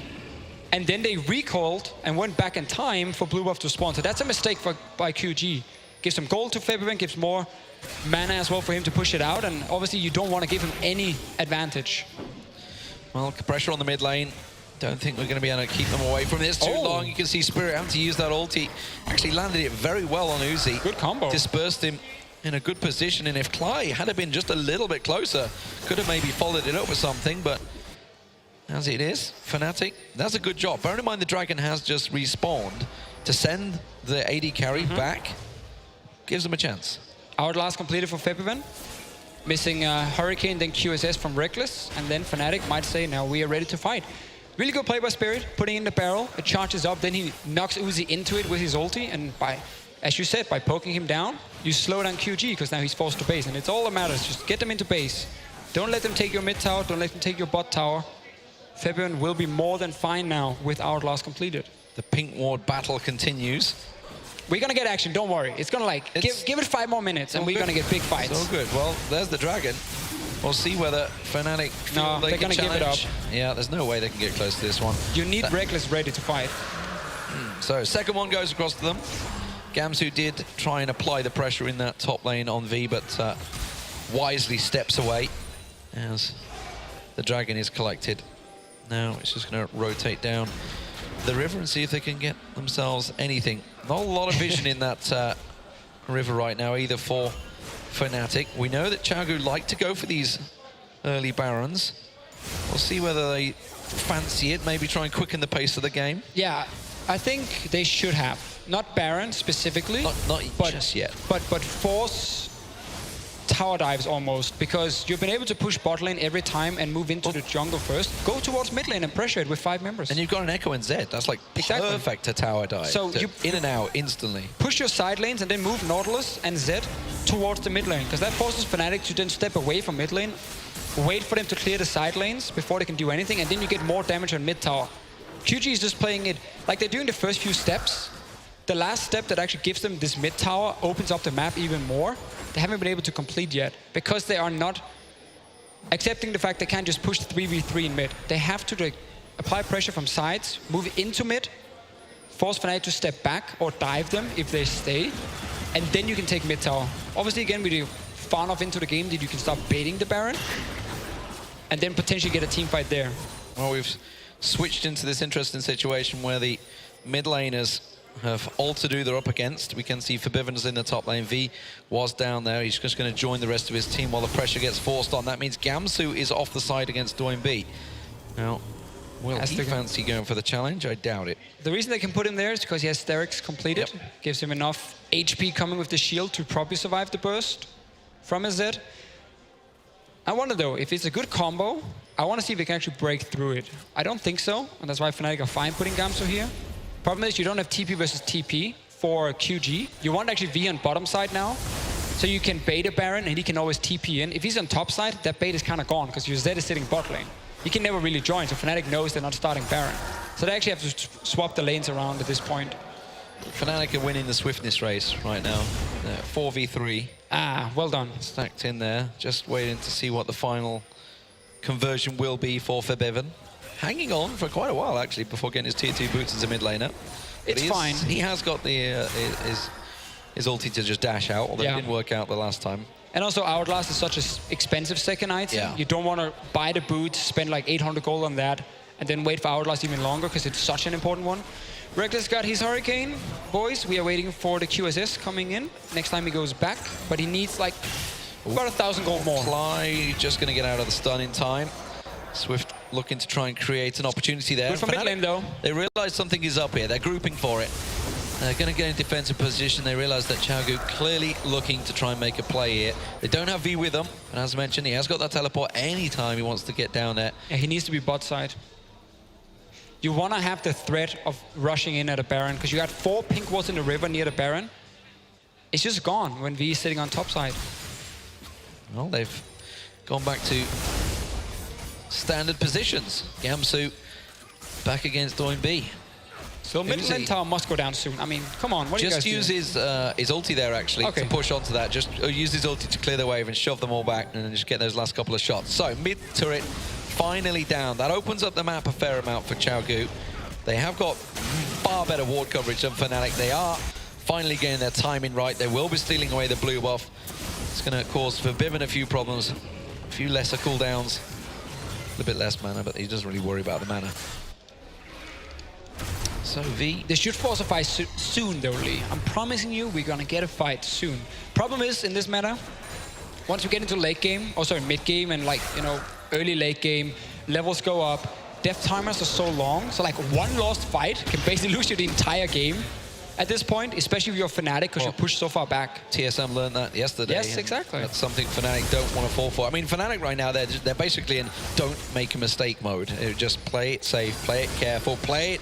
S9: And then they recalled and went back in time for blue buff to spawn. So that's a mistake by QG. Gives some gold to Febiven, gives more mana as well for him to push it out, and obviously you don't want to give him any advantage.
S8: Well, pressure on the mid lane. Don't think we're going to be able to keep them away from this too long. You can see Spirit having to use that ulti. Actually landed it very well on Uzi.
S9: Good combo.
S8: Dispersed him in a good position, and if Klai had been just a little bit closer, could have maybe followed it up with something, but as it is, Fnatic, that's a good job. Bearing in mind the Dragon has just respawned, to send the AD carry back gives them a chance.
S9: Outlast completed for Febiven. Missing Hurricane, then QSS from Reckless, and then Fnatic might say, now we are ready to fight. Really good play by Spirit, putting in the barrel, it charges up, then he knocks Uzi into it with his ulti, and by, as you said, by poking him down, you slow down QG, because now he's forced to base, and it's all that matters, just get them into base. Don't let them take your mid tower, don't let them take your bot tower. Febiven will be more than fine now with Outlast completed.
S8: The pink ward battle continues.
S9: We're gonna get action, don't worry. It's gonna like, give it 5 more minutes and we're gonna get big fights.
S8: So good. Well, there's the Dragon. We'll see whether Fnatic feel they
S9: they're
S8: can
S9: gonna give it up.
S8: Yeah, there's no way they can get close to this one.
S9: You need Reckless ready to fight.
S8: So second one goes across to them. Gamsu did try and apply the pressure in that top lane on V, but wisely steps away as the Dragon is collected. Now it's just gonna rotate down the river and see if they can get themselves anything. Not a lot of vision in that river right now, either for Fnatic. We know that Chagu like to go for these early Barons. We'll see whether they fancy it, maybe try and quicken the pace of the game.
S9: Yeah, I think they should have. Not Baron specifically.
S8: Not just yet.
S9: But force tower dives almost, because you've been able to push bot lane every time and move into the jungle first. Go towards mid lane and pressure it with 5 members.
S8: And you've got an Echo and Zed. That's like perfect to tower dive.
S9: So you
S8: in and out instantly.
S9: Push your side lanes and then move Nautilus and Zed towards the mid lane, because that forces Fnatic to then step away from mid lane, wait for them to clear the side lanes before they can do anything, and then you get more damage on mid tower. QG is just playing it like they're doing the first few steps. The last step that actually gives them this mid tower opens up the map even more. They haven't been able to complete yet because they are not accepting the fact they can't just push 3v3 in mid. They have to apply pressure from sides, move into mid, force Fnatic to step back or dive them if they stay, and then you can take mid tower. Obviously, again, when you're far enough into the game that you can start baiting the Baron and then potentially get a team fight there.
S8: Well, we've switched into this interesting situation where the mid laners have all to do they're up against. We can see Forbiven's in the top lane. V was down there. He's just going to join the rest of his team while the pressure gets forced on. That means Gamsu is off the side against Doinby. Now, will he fancy going for the challenge? I doubt it.
S9: The reason they can put him there is because he has Sterix completed. Yep. Gives him enough HP coming with the shield to probably survive the burst from his Zed. I wonder though, if it's a good combo, I want to see if they can actually break through it. I don't think so, and that's why Fnatic are fine putting Gamsu here. Problem is you don't have TP versus TP for QG. You want actually V on bottom side now, so you can bait a Baron and he can always TP in. If he's on top side, that bait is kind of gone because your Zed is sitting bot lane. He can never really join, so Fnatic knows they're not starting Baron. So they actually have to swap the lanes around at this point.
S8: Fnatic are winning the swiftness race right now. 4v3.
S9: Ah, well done.
S8: Stacked in there, just waiting to see what the final conversion will be for Forbidden. Hanging on for quite a while, actually, before getting his tier 2 boots as a mid laner.
S9: It's fine.
S8: He has got the his ulti to just dash out, although it didn't work out the last time.
S9: And also Hourglass is such an expensive second item.
S8: Yeah.
S9: You don't want to buy the boot, spend like 800 gold on that, and then wait for Hourglass even longer because it's such an important one. Reckless got his Hurricane. Boys, we are waiting for the QSS coming in. Next time he goes back, but he needs like about 1,000 gold more.
S8: Fly just going to get out of the stun in time. Swift looking to try and create an opportunity there.
S9: Good for mid lane though.
S8: They realize something is up here. They're grouping for it. They're going to get in defensive position. They realize that Chaogu clearly looking to try and make a play here. They don't have V with them. And as mentioned, he has got that teleport anytime he wants to get down there.
S9: Yeah, he needs to be bot side. You want to have the threat of rushing in at a Baron because you got 4 pink wards in the river near the Baron. It's just gone when V is sitting on top side.
S8: Well, they've gone back to standard positions. Gamsu back against Doinb.
S9: So mid lane tower must go down soon. I mean, come on, what do you guys do?
S8: Just use his ulti there, actually, to push onto that. Just use his ulti to clear the wave and shove them all back and then just get those last couple of shots. So, mid-turret finally down. That opens up the map a fair amount for Chaogu. They have got far better ward coverage than Fnatic. They are finally getting their timing right. They will be stealing away the blue buff. It's going to cause Forbidden a few problems, a few lesser cooldowns, a little bit less mana, but he doesn't really worry about the mana. So V.
S9: They should force a fight soon though, Lee. I'm promising you we're gonna get a fight soon. Problem is, in this meta, once we get into late game, also in mid game and like, you know, early late game, levels go up, death timers are so long, so like one lost fight can basically lose you the entire game at this point, especially if you're Fnatic because you push so far back.
S8: TSM learned that yesterday.
S9: Yes, exactly.
S8: That's something Fnatic don't want to fall for. I mean, Fnatic right now, they're basically in don't make a mistake mode. Just play it safe, play it careful, play it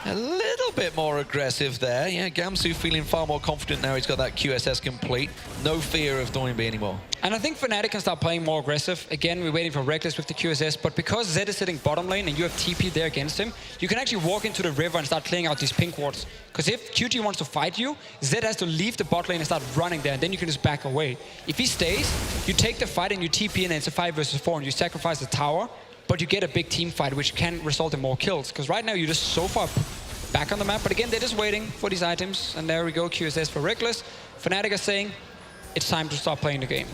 S8: a little bit more aggressive there. Yeah, Gamsu feeling far more confident now he's got that QSS complete. No fear of Doinb anymore.
S9: And I think Fnatic can start playing more aggressive. Again, we're waiting for Reckless with the QSS, but because Zed is sitting bottom lane and you have TP there against him, you can actually walk into the river and start clearing out these pink wards. Because if QG wants to fight you, Zed has to leave the bot lane and start running there, and then you can just back away. If he stays, you take the fight and you TP in and it's a 5 versus 4 and you sacrifice the tower, but you get a big team fight which can result in more kills. Because right now you're just so far back on the map, but again, they're just waiting for these items, and there we go, QSS for Reckless. Fnatic are saying, it's time to start playing the game.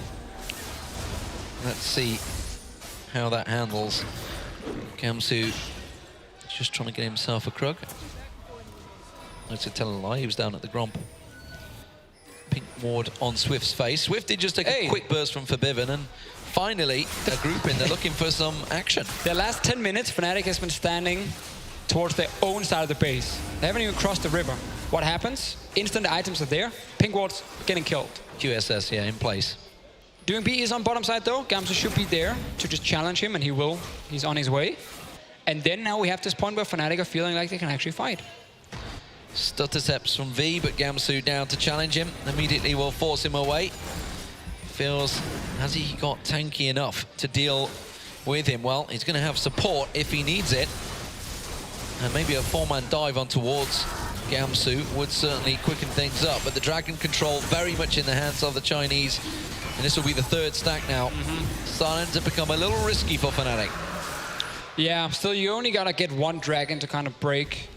S8: Let's see how that handles. Gamsu just trying to get himself a Krug. I should tell a lie, he was down at the Gromp. Pink ward on Swift's face. Swift did just take a quick burst from Forbidden, and finally, a group in, they're looking for some action.
S9: The last 10 minutes, Fnatic has been standing towards their own side of the base. They haven't even crossed the river. What happens? Instant items are there. Pink wards getting killed.
S8: QSS, yeah, in place.
S9: Doinb is on bottom side though. Gamsu should be there to just challenge him, and he will. He's on his way. And then now we have this point where Fnatic are feeling like they can actually fight.
S8: Stutter steps from V, but Gamsu down to challenge him. Immediately will force him away. Feels, has he got tanky enough to deal with him? Well, he's going to have support if he needs it. And maybe a 4-man dive on towards Gamsu would certainly quicken things up. But the Dragon control very much in the hands of the Chinese. And this will be the 3rd stack now. Starting to become a little risky for Fnatic.
S9: Yeah, still you only gotta get 1 Dragon to kind of break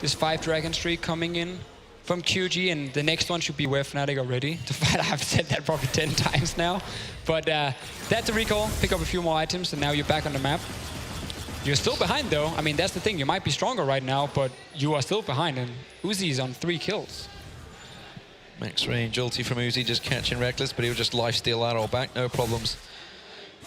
S9: this 5 Dragon streak coming in from QG, and the next one should be where Fnatic are ready to fight. I've said that probably 10 times now. But that's a recall, pick up a few more items, and now you're back on the map. You're still behind though. I mean, that's the thing. You might be stronger right now, but you are still behind, and Uzi's on 3 kills.
S8: Max range ulti from Uzi just catching Reckless, but he'll just lifesteal that all back, no problems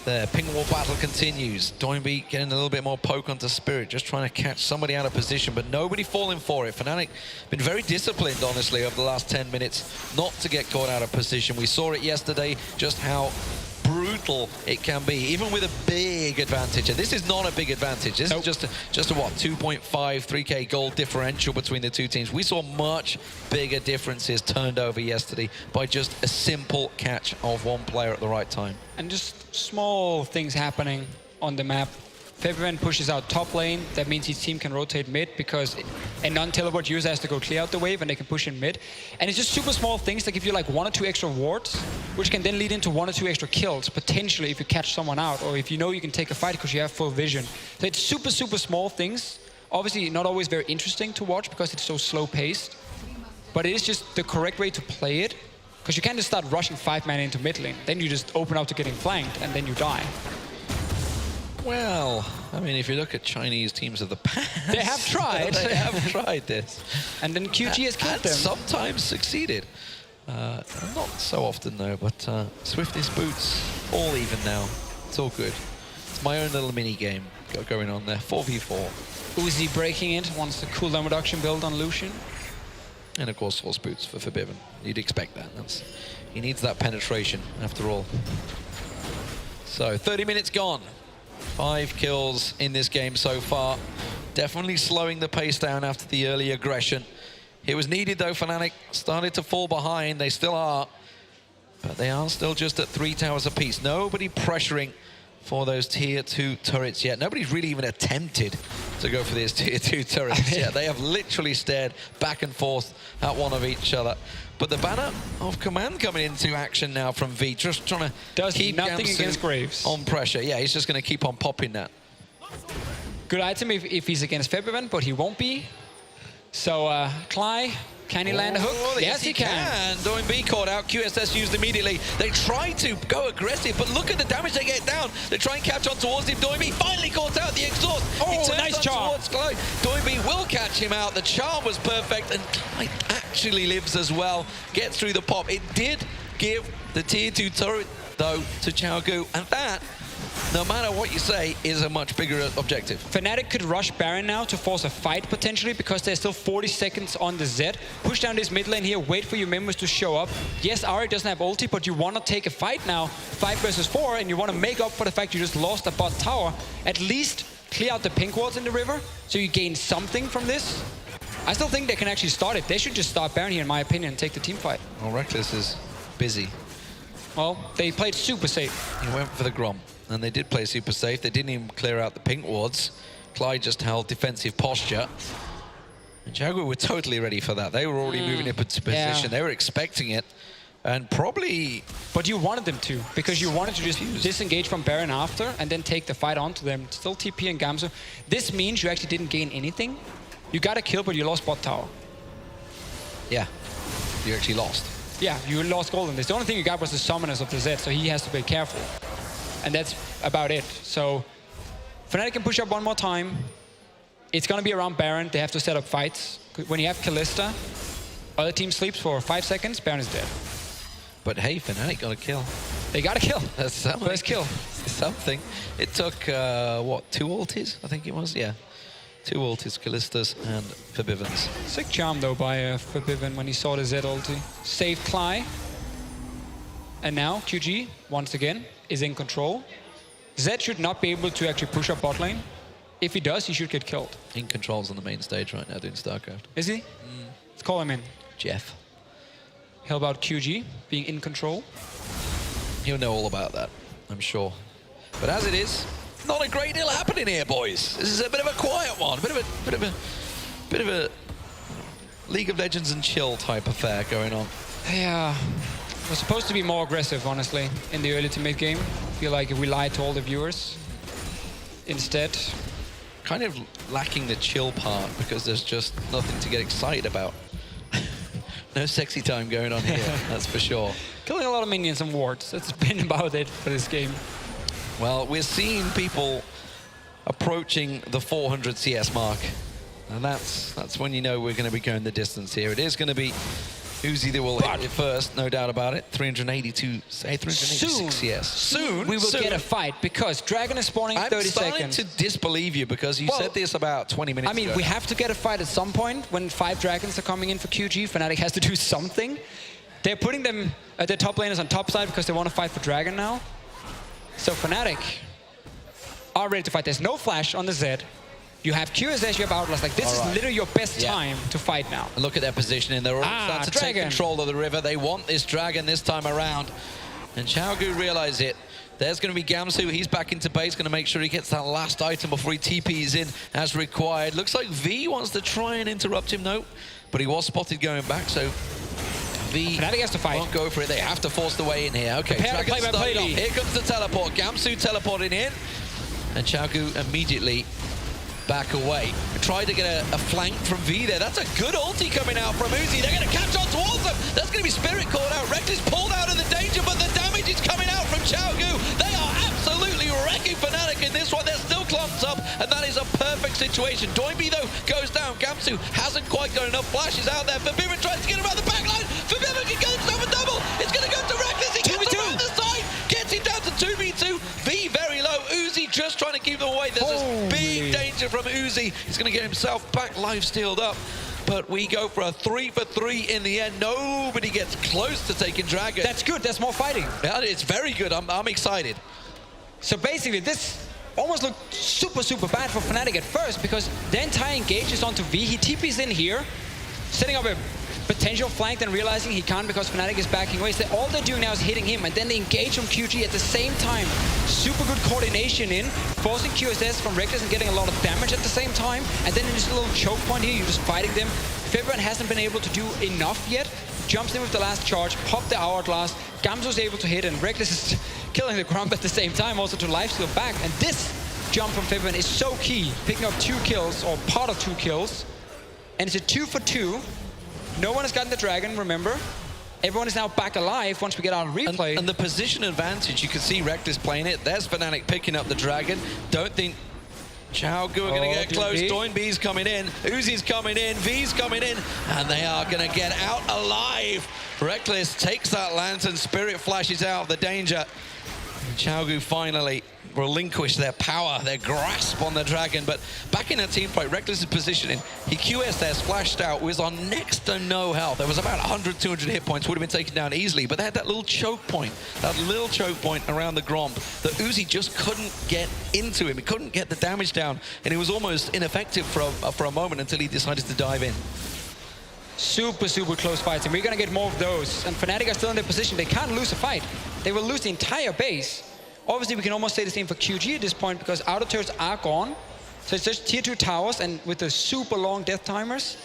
S8: there. Ping wall battle continues. Doinb getting a little bit more poke onto Spirit, just trying to catch somebody out of position, but nobody falling for it. Fnatic been very disciplined, honestly, over the last 10 minutes not to get caught out of position. We saw it yesterday, just how brutal brutal it can be, even with a big advantage. And this is not a big advantage. This is just a what, 2.5, 3K gold differential between the two teams. We saw much bigger differences turned over yesterday by just a simple catch of one player at the right time.
S9: And just small things happening on the map. Febiven pushes out top lane. That means his team can rotate mid because a non-teleport user has to go clear out the wave and they can push in mid. And it's just super small things that give you like 1 or 2 extra wards, which can then lead into 1 or 2 extra kills, potentially if you catch someone out or if you know you can take a fight because you have full vision. So it's super, super small things. Obviously not always very interesting to watch because it's so slow paced, but it is just the correct way to play it because you can't just start rushing 5-man into mid lane. Then you just open up to getting flanked and then you die.
S8: Well, I mean, if you look at Chinese teams of the past...
S9: They have tried.
S8: They have tried this.
S9: And then QG has killed them.
S8: Sometimes succeeded. Not so often, though, but Swiftest boots, all even now. It's all good. It's my own little mini-game going on there. 4v4.
S9: Uzi breaking it, wants the cooldown reduction build on Lucian.
S8: And, of course, Force boots for Forbidden. You'd expect that. He needs that penetration, after all. So, 30 minutes gone. 5 kills in this game so far. Definitely slowing the pace down after the early aggression. It was needed though. Fnatic started to fall behind. They still are. But they are still just at 3 towers apiece. Nobody pressuring for those tier 2 turrets yet. Nobody's really even attempted to go for these tier 2 turrets yet. They have literally stared back and forth at one of each other. But the banner of command coming into action now from V, just trying to keep
S9: nothing
S8: Gamsu
S9: against Graves
S8: on pressure. Yeah, he's just going to keep on popping that.
S9: Good item if he's against Febiven, but he won't be. So Cly, can he land a hook?
S8: Yes, he can. Doinb caught out. QSS used immediately. They try to go aggressive, but look at the damage they get down. They try and catch on towards him. Doinb finally caught out the exhaust.
S9: Oh,
S8: he turns
S9: nice
S8: on
S9: charm.
S8: towards Cly. Doinb will catch him out. The charm was perfect, and Cly actually lives as well. Gets through the pop. It did give the tier 2 turret, though, to Xiaogu, and that, no matter what you say, is a much bigger objective.
S9: Fnatic could rush Baron now to force a fight potentially because there's still 40 seconds on the Zed. Push down this mid lane here, wait for your members to show up. Yes, Ari doesn't have ulti, but you want to take a fight now, 5 versus 4, and you want to make up for the fact you just lost a bot tower. At least clear out the pink wards in the river so you gain something from this. I still think they can actually start it. They should just start Baron here, in my opinion, and take the team fight.
S8: Well, Reckless is busy.
S9: Well, they played super safe.
S8: He went for the Grom. And they did play super safe. They didn't even clear out the pink wards. Clyde just held defensive posture. And Jaguar were totally ready for that. They were already moving into position.
S9: Yeah.
S8: They were expecting it. And probably...
S9: But you wanted them to, because you wanted to just disengage from Baron after and then take the fight onto them. Still TP and Gamsu. This means you actually didn't gain anything. You got a kill, but you lost bot tower.
S8: Yeah, you actually lost.
S9: Yeah, you lost gold in this. The only thing you got was the summoners of the Zed, so he has to be careful. And that's about it. So Fnatic can push up one more time. It's going to be around Baron. They have to set up fights. When you have Kalista, other team sleeps for 5 seconds, Baron is dead.
S8: But hey, Fnatic got a kill.
S9: They got a kill.
S8: That's something.
S9: First kill.
S8: Something. It took, what, 2 ultis, I think it was? Yeah. 2 ultis, Kalistas and Forbivens.
S9: Sick charm, though, by Forbidden when he saw the Zed ulti. Saved Cly. And now QG, once again, is in control. Zed should not be able to actually push up bot lane. If he does, he should get killed.
S8: In controls on the main stage right now doing StarCraft.
S9: Is he? Let's call him in.
S8: Jeff.
S9: How about QG being in control?
S8: He'll know all about that, I'm sure. But as it is, not a great deal happening here, boys. This is a bit of a quiet one, bit of a League of Legends and chill type affair going on.
S9: Yeah, we're supposed to be more aggressive, honestly, in the early to mid game. I feel like we lied to all the viewers. Instead,
S8: kind of lacking the chill part because there's just nothing to get excited about. No sexy time going on here, that's for sure.
S9: Killing a lot of minions and wards. That's been about it for this game.
S8: Well, we're seeing people approaching the 400 CS mark. And that's when you know we're going to be going the distance here. It is going to be Uzi that will hit it first, no doubt about it. 386 CS. Soon
S9: we will get a fight because Dragon is spawning 30 seconds.
S8: I'm starting to disbelieve you because you said this about 20 minutes ago.
S9: I mean, we have to get a fight at some point when 5 Dragons are coming in for QG. Fnatic has to do something. They're putting them, their top laners on top side because they want to fight for Dragon now. So Fnatic are ready to fight. There's no flash on the Zed. You have QSS, you have Outlast. Like, this is literally your best time to fight now.
S8: And look at their positioning. They're all starting to take control of the river. They want this dragon this time around. And Xiaogu realize it. There's going to be Gamsu. He's back into base, going to make sure he gets that last item before he TPs in as required. Looks like V wants to try and interrupt him, no. But he was spotted going back, so V
S9: Fnatic has to fight.
S8: Won't go for it. They have to force the way in here. Okay, Dragon started off. Here comes the teleport. Gamsu teleporting in. And Xiaogu immediately back away. Tried to get a flank from V there. That's a good ulti coming out from Uzi. They're going to catch on towards them. That's going to be Spirit called out. Reckless pulled out of the danger, but the damage is coming out from Xiaogu. They are absolutely wrecking Fnatic in this one. They're still clumped up, and that is a perfect situation. Doinby, though, goes down. Gamsu hasn't quite got enough flashes out there. Forbidden tries to get around the back line. Forbidden can get himself a double. It's going to go to Reckless. He gets around the side. Gets him down to 2v2. V very low. Uzi just trying to keep them away. There's this big danger from Uzi. He's going to get himself back life-stealed up. But we go for a 3-for-3 in the end. Nobody gets close to taking Dragon.
S9: That's good. That's more fighting.
S8: Yeah, it's very good. I'm excited.
S9: So basically, this almost looked super, super bad for Fnatic at first because the entire engage is onto V. He TPs in here, setting up a potential flank, then realizing he can't because Fnatic is backing away. So all they're doing now is hitting him, and then they engage from QG at the same time. Super good coordination in, forcing QSS from Reckless and getting a lot of damage at the same time. And then in this little choke point here, you're just fighting them. Febron hasn't been able to do enough yet. Jumps in with the last charge, pop the hourglass. Gamzo's able to hit, and Reckless is killing the Grump at the same time, also to lifesteal back. And this jump from Febron is so key, picking up 2 kills, or part of 2 kills. And it's a 2-for-2. No one has gotten the Dragon, remember? Everyone is now back alive once we get our replay.
S8: And the position advantage, you can see Reckless playing it. There's Fnatic picking up the Dragon. Don't think Xiaogu are going to get close. Doinby's coming in. Uzi's coming in. V's coming in. And they are going to get out alive. Reckless takes that lantern. Spirit flashes out of the danger. And Xiaogu finally relinquish their power, their grasp on the Dragon. But back in that team fight, Reckless' positioning, he QSS flashed out, was on next to no health. There was about 100, 200 hit points, would have been taken down easily, but they had that little choke point around the Gromp that Uzi just couldn't get into him. He couldn't get the damage down, and it was almost ineffective for a moment until he decided to dive in.
S9: Super, super close fights, and we're going to get more of those. And Fnatic are still in their position. They can't lose a fight. They will lose the entire base. Obviously, we can almost say the same for QG at this point because outer turrets are gone. So it's just tier 2 towers, and with the super long death timers,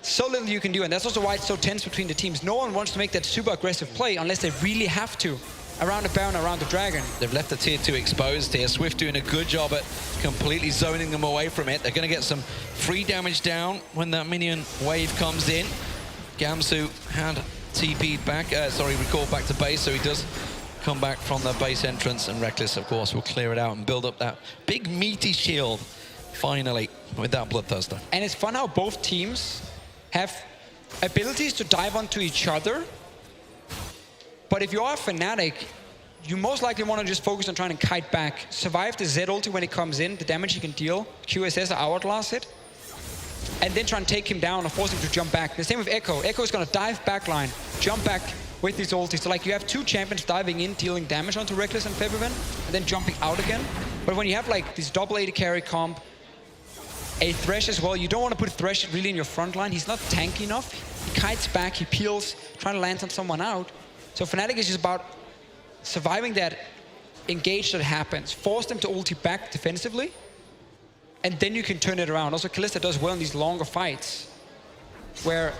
S9: so little you can do. And that's also why it's so tense between the teams. No one wants to make that super aggressive play unless they really have to. Around the Baron, around the Dragon.
S8: They've left the tier 2 exposed here. Swift doing a good job at completely zoning them away from it. They're going to get some free damage down when that minion wave comes in. Gamsu had TP'd back, recalled back to base, so he does come back from the base entrance, and Reckless, of course, will clear it out and build up that big meaty shield, finally, with that Bloodthirster.
S9: And it's fun how both teams have abilities to dive onto each other. But if you are a Fnatic, you most likely want to just focus on trying to kite back, survive the Z ulti when it comes in, the damage he can deal, QSS or hourglass it, and then try and take him down or force him to jump back. The same with Echo. Echo is going to dive backline, jump back with these ultis. So like you have 2 champions diving in, dealing damage onto Reckless and Febron, and then jumping out again. But when you have like this double AD carry comp, a Thresh as well, you don't want to put Thresh really in your front line. He's not tanky enough. He kites back, he peels, trying to land on someone out. So Fnatic is just about surviving that engage that happens. Force them to ulti back defensively, and then you can turn it around. Also, Kalista does well in these longer fights, where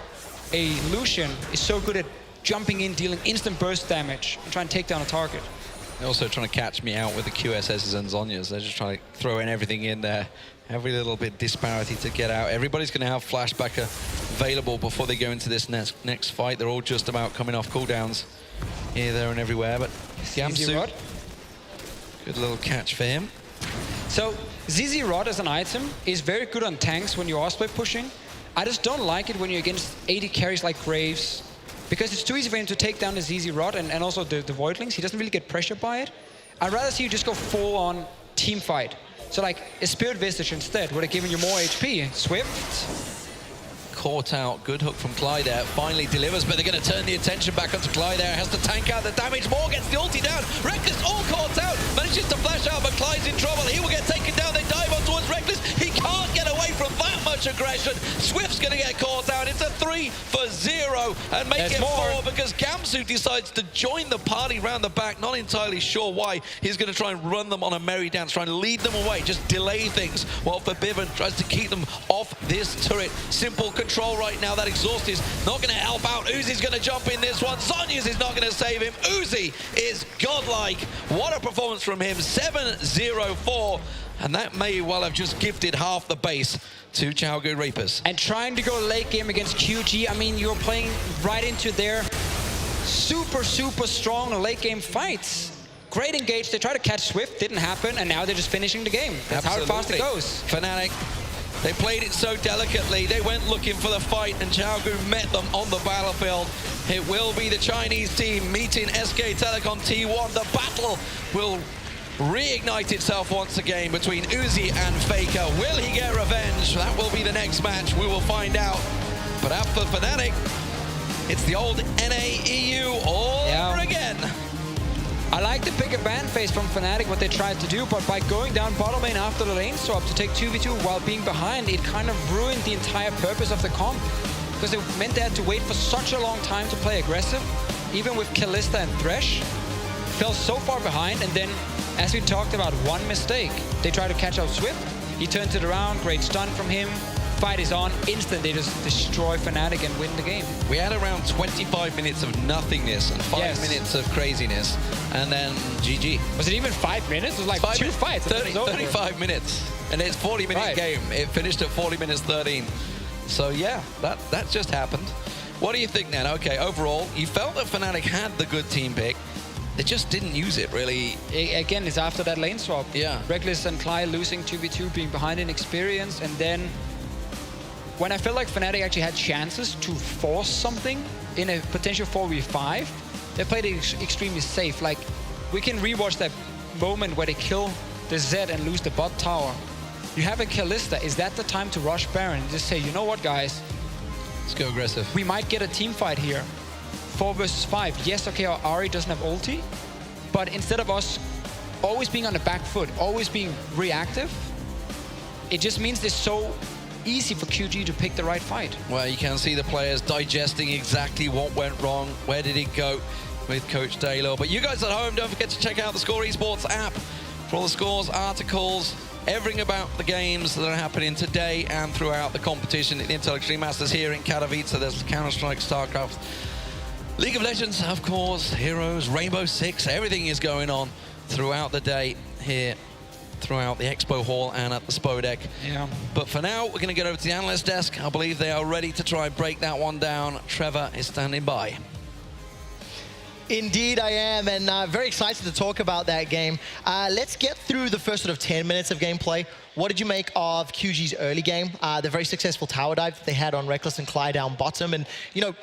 S9: a Lucian is so good at jumping in, dealing instant burst damage, and trying to take down a target.
S8: They're also trying to catch me out with the QSSs and Zhonya's. They're just trying to throw in everything in there. Every little bit disparity to get out. Everybody's going to have flashback available before they go into this next fight. They're all just about coming off cooldowns here, there, and everywhere. But Gamsu, good little catch for him.
S9: So ZZ Rod as an item is very good on tanks when you are split pushing. I just don't like it when you're against AD carries like Graves, because it's too easy for him to take down the ZZ Rod and also the Voidlings. He doesn't really get pressured by it. I'd rather see you just go full on team fight. So like a Spirit Visage instead would have given you more HP. Swift
S8: caught out. Good hook from Clyde there. Finally delivers, but they're going to turn the attention back onto Clyde there. Has to tank out the damage. Moore gets the ulti down. Reckless all caught out. Manages to flash out, but Clyde's in trouble. He will get taken down. They dive on towards Reckless. He can't get away from that much aggression. Swift's going to get caught out. It's a 3-for-0 and make it 4 because Gamsu decides to join the party round the back. Not entirely sure why. He's going to try and run them on a merry dance, trying to lead them away, just delay things while Forbidden tries to keep them off this turret. Simple control right now. That exhaust is not going to help out. Uzi's going to jump in this one. Zhonya's is not going to save him. Uzi is godlike. What a performance from him. 7-0-4. And that may well have just gifted half the base to ChowGuard Reapers.
S9: And trying to go late game against QG, I mean, you're playing right into their super strong late game fights. Great engage. They try to catch Swift, didn't happen, and now they're just finishing the game. That's how fast it goes.
S8: Fnatic, they played it so delicately. They went looking for the fight, and ChowGuard met them on the battlefield. It will be the Chinese team meeting SK Telecom T1. The battle will reignite itself once again between Uzi and Faker. Will he get revenge? That will be the next match. We will find out. But as for Fnatic, it's the old NA-EU all over again.
S9: I like the pick a ban phase from Fnatic, what they tried to do, but by going down bottom lane after the lane swap to take 2v2 while being behind, it kind of ruined the entire purpose of the comp. Because it meant they had to wait for such a long time to play aggressive, even with Kalista and Thresh. Fell so far behind, and then, as we talked about, one mistake. They tried to catch out Swift, he turns it around, great stun from him. Fight is on, instant they just destroy Fnatic and win the game.
S8: We had around 25 minutes of nothingness and 5 minutes of craziness, and then GG.
S9: Was it even 5 minutes? It was like 2 fights.
S8: 35 minutes, and it's 40-minute game. It finished at 40 minutes 13. So yeah, that just happened. What do you think then? Okay, overall, you felt that Fnatic had the good team pick. They just didn't use it, really.
S9: Again, it's after that lane swap.
S8: Yeah.
S9: Reckless and Clyde losing 2v2, being behind in experience, and then when I felt like Fnatic actually had chances to force something in a potential 4v5, they played it extremely safe. Like, we can rewatch that moment where they kill the Zed and lose the bot tower. You have a Kalista. Is that the time to rush Baron and just say, you know what, guys?
S8: Let's go aggressive.
S9: We might get a team fight here. 4 versus 5. Yes, okay, our Ahri doesn't have ulti, but instead of us always being on the back foot, always being reactive, it just means it's so easy for QG to pick the right fight.
S8: Well, you can see the players digesting exactly what went wrong, where did it go with Coach Taylor. But you guys at home, don't forget to check out the Score Esports app for all the scores, articles, everything about the games that are happening today and throughout the competition at the Intel Extreme Masters here in Katowice. There's Counter-Strike, StarCraft, League of Legends, of course, Heroes, Rainbow Six, everything is going on throughout the day here, throughout the Expo Hall and at the Spodek.
S9: Yeah.
S8: But for now, we're going to get over to the analyst desk. I believe they are ready to try and break that one down. Trevor is standing by.
S1: Indeed, I am, and very excited to talk about that game. Let's get through the first sort of 10 minutes of gameplay. What did you make of QG's early game? The very successful tower dive that they had on Reckless and Clyde down bottom, and, you know,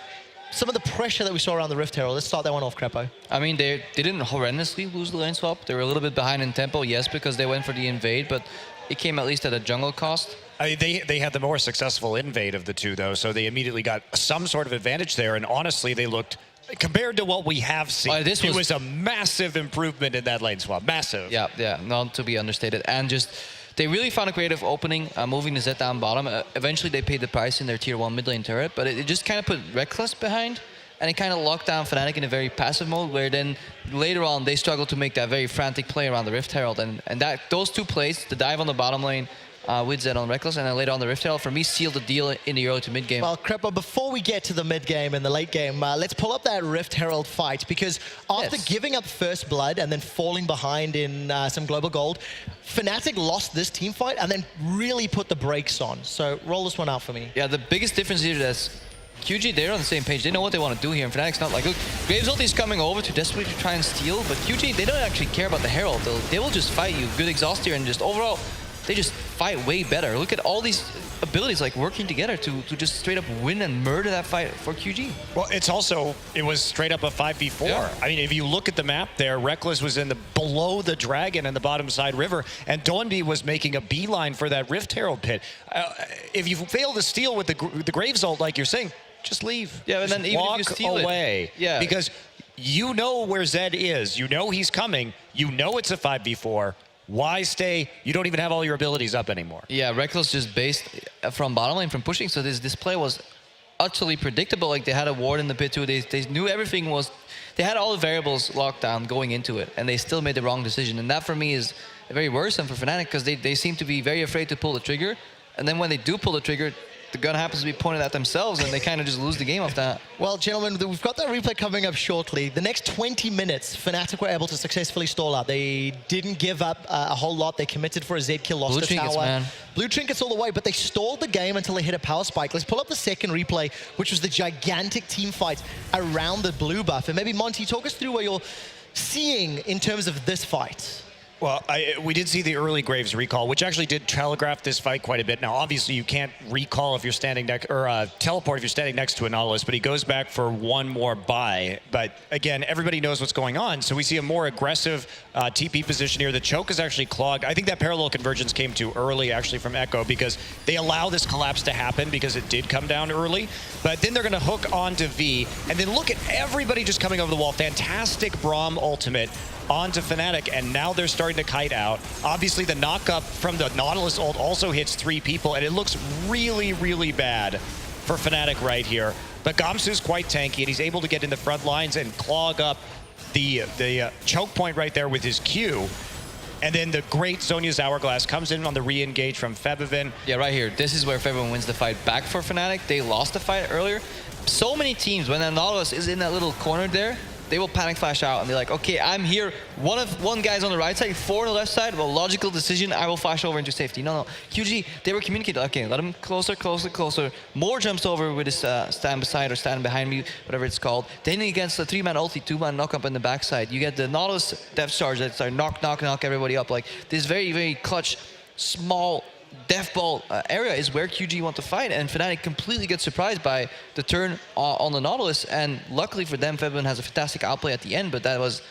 S1: some of the pressure that we saw around the Rift Herald. Let's start that one off, Crepo.
S5: I mean, they didn't horrendously lose the lane swap. They were a little bit behind in tempo, yes, because they went for the invade, but it came at least at a jungle cost.
S2: I mean, they had the more successful invade of the two, though, so they immediately got some sort of advantage there, and honestly, they looked, compared to what we have seen, it was a massive improvement in that lane swap. Massive.
S5: Yeah, not to be understated. And just, they really found a creative opening, moving the Zed down bottom. Eventually, they paid the price in their tier 1 mid lane turret, but it just kind of put Reckless behind, and it kind of locked down Fnatic in a very passive mode, where then later on, they struggled to make that very frantic play around the Rift Herald. And that those two plays, the dive on the bottom lane, with Zed on Reckless, and then later on the Rift Herald, for me, sealed the deal in the early to mid game.
S1: Well, Crepo, before we get to the mid game and the late game, let's pull up that Rift Herald fight, because after giving up first blood and then falling behind in some global gold, Fnatic lost this team fight and then really put the brakes on. So roll this one out for me.
S5: Yeah, the biggest difference here is QG, they're on the same page. They know what they want to do here, and Fnatic's not like, look, Graves ulti is coming over to desperately try and steal, but QG, they don't actually care about the Herald. They will just fight you, good exhaust here, and just overall, they just fight way better. Look at all these abilities like working together to just straight up win and murder that fight for QG.
S2: Well, it was straight up a 5v4.
S5: Yeah.
S2: I mean, if you look at the map there, Reckless was in the below the dragon in the bottom side river, and Donby was making a beeline for that Rift Herald pit. If you fail to steal with the Graves ult, like you're saying, just leave.
S5: Yeah, and
S2: just
S5: then even
S2: walk
S5: if you steal
S2: away.
S5: yeah.
S2: Because you know where Zed is. You know he's coming. You know it's a 5v4. Why stay? You don't even have all your abilities up anymore.
S5: Yeah, Reckless just based from bottom lane, from pushing. So this play was utterly predictable. Like they had a ward in the pit too. They knew everything was. They had all the variables locked down going into it, and they still made the wrong decision. And that for me is very worrisome for Fnatic because they seem to be very afraid to pull the trigger. And then when they do pull the trigger, the gun happens to be pointed at themselves, and they kind of just lose the game off that.
S1: Well, gentlemen, we've got that replay coming up shortly. The next 20 minutes, Fnatic were able to successfully stall out. They didn't give up a whole lot. They committed for a Z kill, lost
S5: Blue
S1: a
S5: trinkets,
S1: tower.
S5: man.
S1: Blue trinkets all the way, but they stalled the game until they hit a power spike. Let's pull up the second replay, which was the gigantic team fight around the blue buff. And maybe, Monty, talk us through what you're seeing in terms of this fight.
S2: Well, we did see the early Graves recall, which actually did telegraph this fight quite a bit. Now, obviously, you can't recall if you're standing next, or teleport if you're standing next to a Nautilus, but he goes back for one more buy. But again, everybody knows what's going on, so we see a more aggressive TP position here. The choke is actually clogged. I think that parallel convergence came too early, actually, from Echo, because they allow this collapse to happen because it did come down early. But then they're going to hook onto V, and then look at everybody just coming over the wall. Fantastic Braum ultimate onto Fnatic, and now they're starting to kite out. Obviously, the knock-up from the Nautilus ult also hits 3 people, and it looks really, really bad for Fnatic right here. But Gamsu's quite tanky, and he's able to get in the front lines and clog up the choke point right there with his Q. And then the great Zhonya's Hourglass comes in on the re-engage from Febiven.
S5: Yeah, right here. This is where Febiven wins the fight back for Fnatic. They lost the fight earlier. So many teams, when the Nautilus is in that little corner there, they will panic flash out and be like, okay, I'm here. One guy's on the right side, 4 on the left side. Well, logical decision, I will flash over into safety. No. QG, they were communicating, okay, let him closer, closer, closer. More jumps over with his stand beside or stand behind me, whatever it's called. Then against the 3-man ulti, 2-man knock up in the backside. You get the Nautilus depth charge that start knock everybody up. Like this very, very clutch, small death ball area is where QG want to fight, and Fnatic completely gets surprised by the turn on the Nautilus, and luckily for them, Febiven has a fantastic outplay at the end, but that was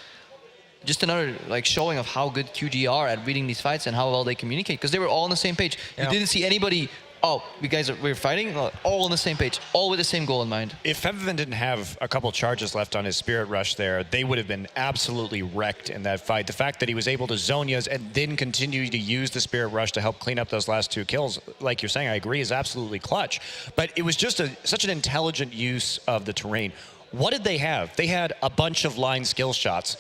S5: just another showing of how good QG are at reading these fights and how well they communicate, because they were all on the same page. Yeah. You didn't see anybody, oh, we're fighting, all on the same page, all with the same goal in mind.
S2: If Febiven didn't have a couple charges left on his Spirit Rush there, they would have been absolutely wrecked in that fight. The fact that he was able to Zhonya's and then continue to use the Spirit Rush to help clean up those last 2 kills, like you're saying, I agree, is absolutely clutch. But it was just such an intelligent use of the terrain. What did they have? They had a bunch of line skill shots.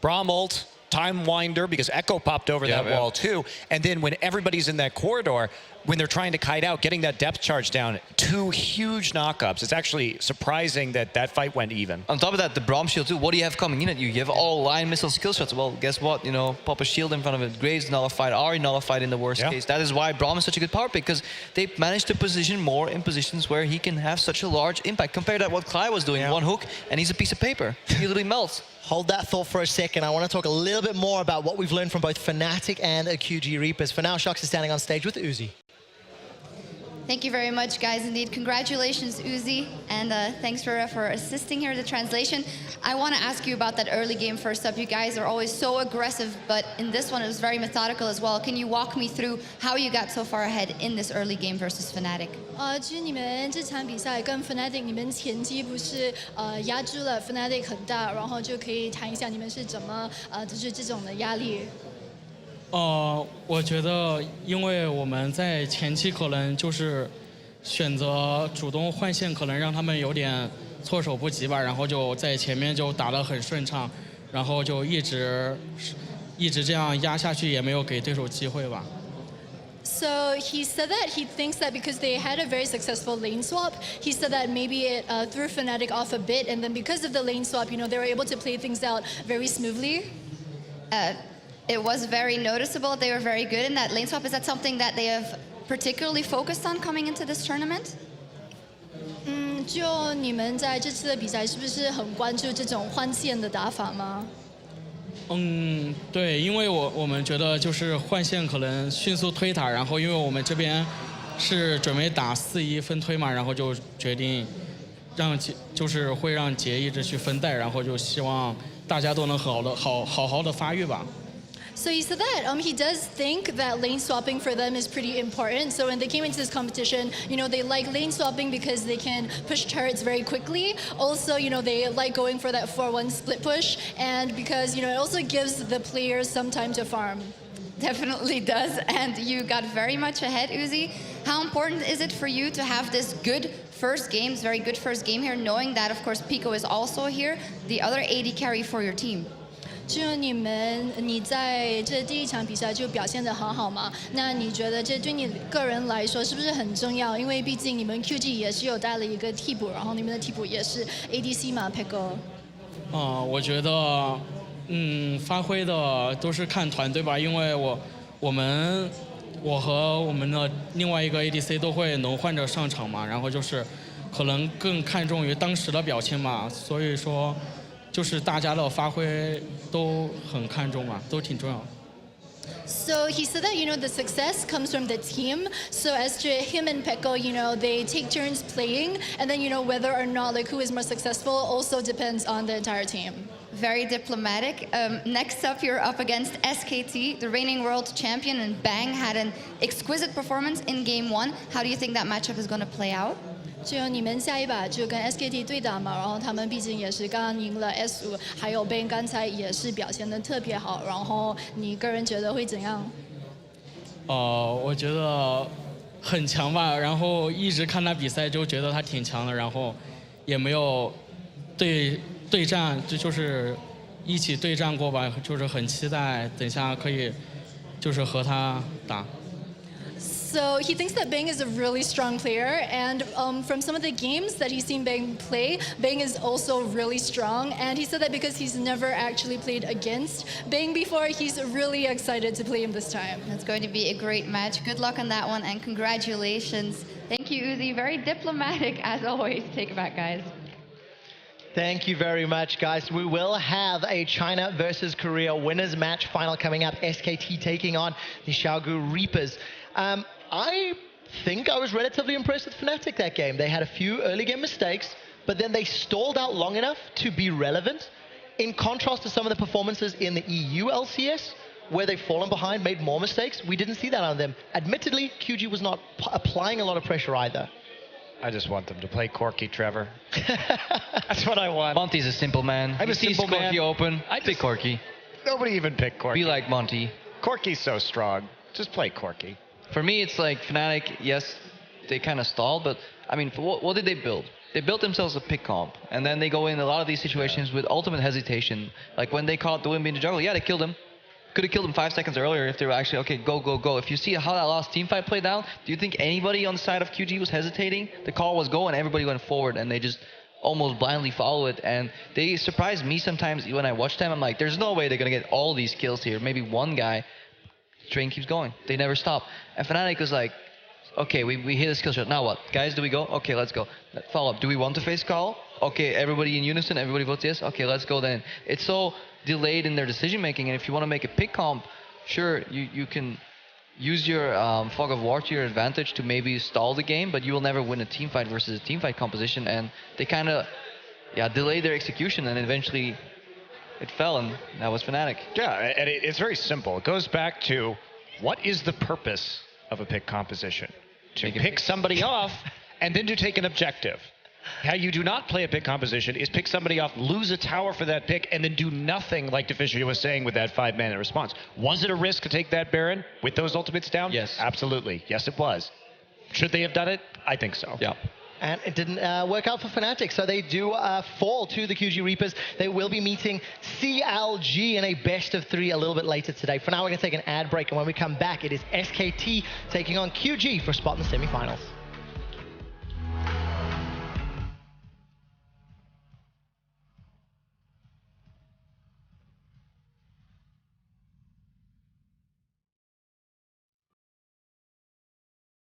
S2: Braum ult, Time Winder, because Echo popped over that wall too. And then when everybody's in that corridor, when they're trying to kite out, getting that depth charge down, 2 huge knockups. It's actually surprising that that fight went even.
S5: On top of that, the Braum shield too. What do you have coming in at you? You have all line missile skill shots. Well, guess what? You know, pop a shield in front of it. Graves nullified, Ahri nullified in the worst case. That is why Braum is such a good power pick, because they managed to position more in positions where he can have such a large impact. Compared to what Clyde was doing, 1 hook, and he's a piece of paper. He literally melts.
S1: Hold that thought for a second. I want to talk a little bit more about what we've learned from both Fnatic and QG Reapers. For now, Shox is standing on stage with Uzi.
S3: Thank you very much, guys. Indeed, congratulations, Uzi, and thanks for assisting here in the translation. I want to ask you about that early game first up. You guys are always so aggressive, but in this one, it was very methodical as well. Can you walk me through how you got so far ahead in this early game versus Fnatic?
S10: 其实你们这场比赛跟 Fnatic 你们前期不是压制了 Fnatic 很大，然后就可以谈一下你们是怎么就是这种的压力。
S11: 我觉得，因为我们在前期可能就是选择主动换线，可能让他们有点措手不及吧，然后就在前面就打得很顺畅，然后就一直这样压下去，也没有给对手机会吧。
S10: So he said that he thinks that because they had a very successful lane swap, he said that maybe it threw Fnatic off a bit, and then because of the lane swap, you know, they were able to play things out very smoothly.
S3: It was very noticeable. They were very good in that lane swap. Is that something that they have particularly focused on coming into this tournament?
S10: 就你们在这次的比赛是不是很关注这种换线的打法吗？
S11: 嗯，对，因为我们觉得就是换线可能迅速推塔，然后因为我们这边是准备打4-1分推嘛，然后就决定就是会让杰一直去分带，然后就希望大家都能好好的发育吧。
S10: So he said that he does think that lane swapping for them is pretty important. So when they came into this competition, they like lane swapping because they can push turrets very quickly. Also, they like going for that 4-1 split push, and because it also gives the players some time to farm.
S3: Definitely does, and you got very much ahead, Uzi. How important is it for you to have this good first game, very good first game here, knowing that, of course, Pico is also here, the other AD carry for your team?
S10: 就你在这第一场比赛就表现得很好嘛？那你觉得这对你个人来说是不是很重要？因为毕竟你们 QG 也是有带了一个替补，然后你们的替补也是 ADC 嘛 ，Pico。
S11: 我觉得发挥的都是看团队吧，因为我和我们的另外一个 ADC 都会轮换着上场嘛，然后就是可能更看重于当时的表现嘛，所以说。就是大家的发挥都很看重嘛，都挺重要。
S10: So he said that the success comes from the team. So as to him and Peko, they take turns playing, and then whether or not who is more successful also depends on the entire team.
S3: Very diplomatic. Next up, you're up against SKT, the reigning world champion, and Bang had an exquisite performance in Game 1. How do you think that matchup is going to play out?
S10: 就你们下一把就跟 SKT 对打嘛，然后他们毕竟也是刚刚赢了 S5，还有 Ben 刚才也是表现得特别好，然后你个人觉得会怎样？
S11: 我觉得很强吧，然后一直看他比赛就觉得他挺强的，然后也没有对战，就是一起对战过吧，就是很期待等下可以就是和他打。
S10: So he thinks that Bang is a really strong player, and from some of the games that he's seen Bang play, Bang is also really strong. And he said that because he's never actually played against Bang before, he's really excited to play him this time.
S3: It's going to be a great match. Good luck on that one, and congratulations. Thank you, Uzi. Very diplomatic, as always. Take it back, guys.
S1: Thank you very much, guys. We will have a China versus Korea winners match final coming up. SKT taking on the Xiaogu Reapers. I think I was relatively impressed with Fnatic that game. They had a few early game mistakes, but then they stalled out long enough to be relevant. In contrast to some of the performances in the EU LCS, where they've fallen behind, made more mistakes, we didn't see that on them. Admittedly, QG was not applying a lot of pressure either.
S2: I just want them to play Corky, Trevor. That's what I want.
S5: Monty's a simple man.
S2: I'm a simple man.
S5: Corky open. I'd pick Corky.
S2: Nobody even picked Corky.
S5: Be like Monty.
S2: Corky's so strong. Just play Corky.
S5: For me, it's like Fnatic, yes, they kind of stalled, but I mean, what did they build? They built themselves a pick comp, and then they go in a lot of these situations with ultimate hesitation. Like when they caught the Wind in the jungle, yeah, they killed him. Could have killed him 5 seconds earlier if they were actually, okay, go, go, go. If you see how that last team fight played out, do you think anybody on the side of QG was hesitating? The call was go, and everybody went forward, and they just almost blindly follow it. And they surprised me sometimes when I watch them. I'm like, there's no way they're going to get all these kills here. Maybe one guy. Train keeps going. They never stop. And Fnatic was like, okay, we hit a skill shot. Now what? Guys, do we go? Okay, let's go. Follow up. Do we want to face call? Okay, everybody in unison. Everybody votes yes. Okay, let's go then. It's so delayed in their decision making. And if you want to make a pick comp, sure, you can use your fog of war to your advantage to maybe stall the game, but you will never win a team fight versus a team fight composition. And they kind of delayed their execution, and eventually it fell, and that was Fnatic.
S2: Yeah, and it's very simple. It goes back to what is the purpose of a pick composition? To pick somebody off and then to take an objective. How you do not play a pick composition is pick somebody off, lose a tower for that pick, and then do nothing like Deficio was saying with that 5-man response. Was it a risk to take that Baron with those ultimates down?
S5: Yes.
S2: Absolutely. Yes, it was. Should they have done it? I think so.
S5: Yeah.
S1: And it didn't work out for Fnatic, so they do fall to the QG Reapers. They will be meeting CLG in a best-of-3 a little bit later today. For now, we're going to take an ad break, and when we come back, it is SKT taking on QG for a spot in the semifinals.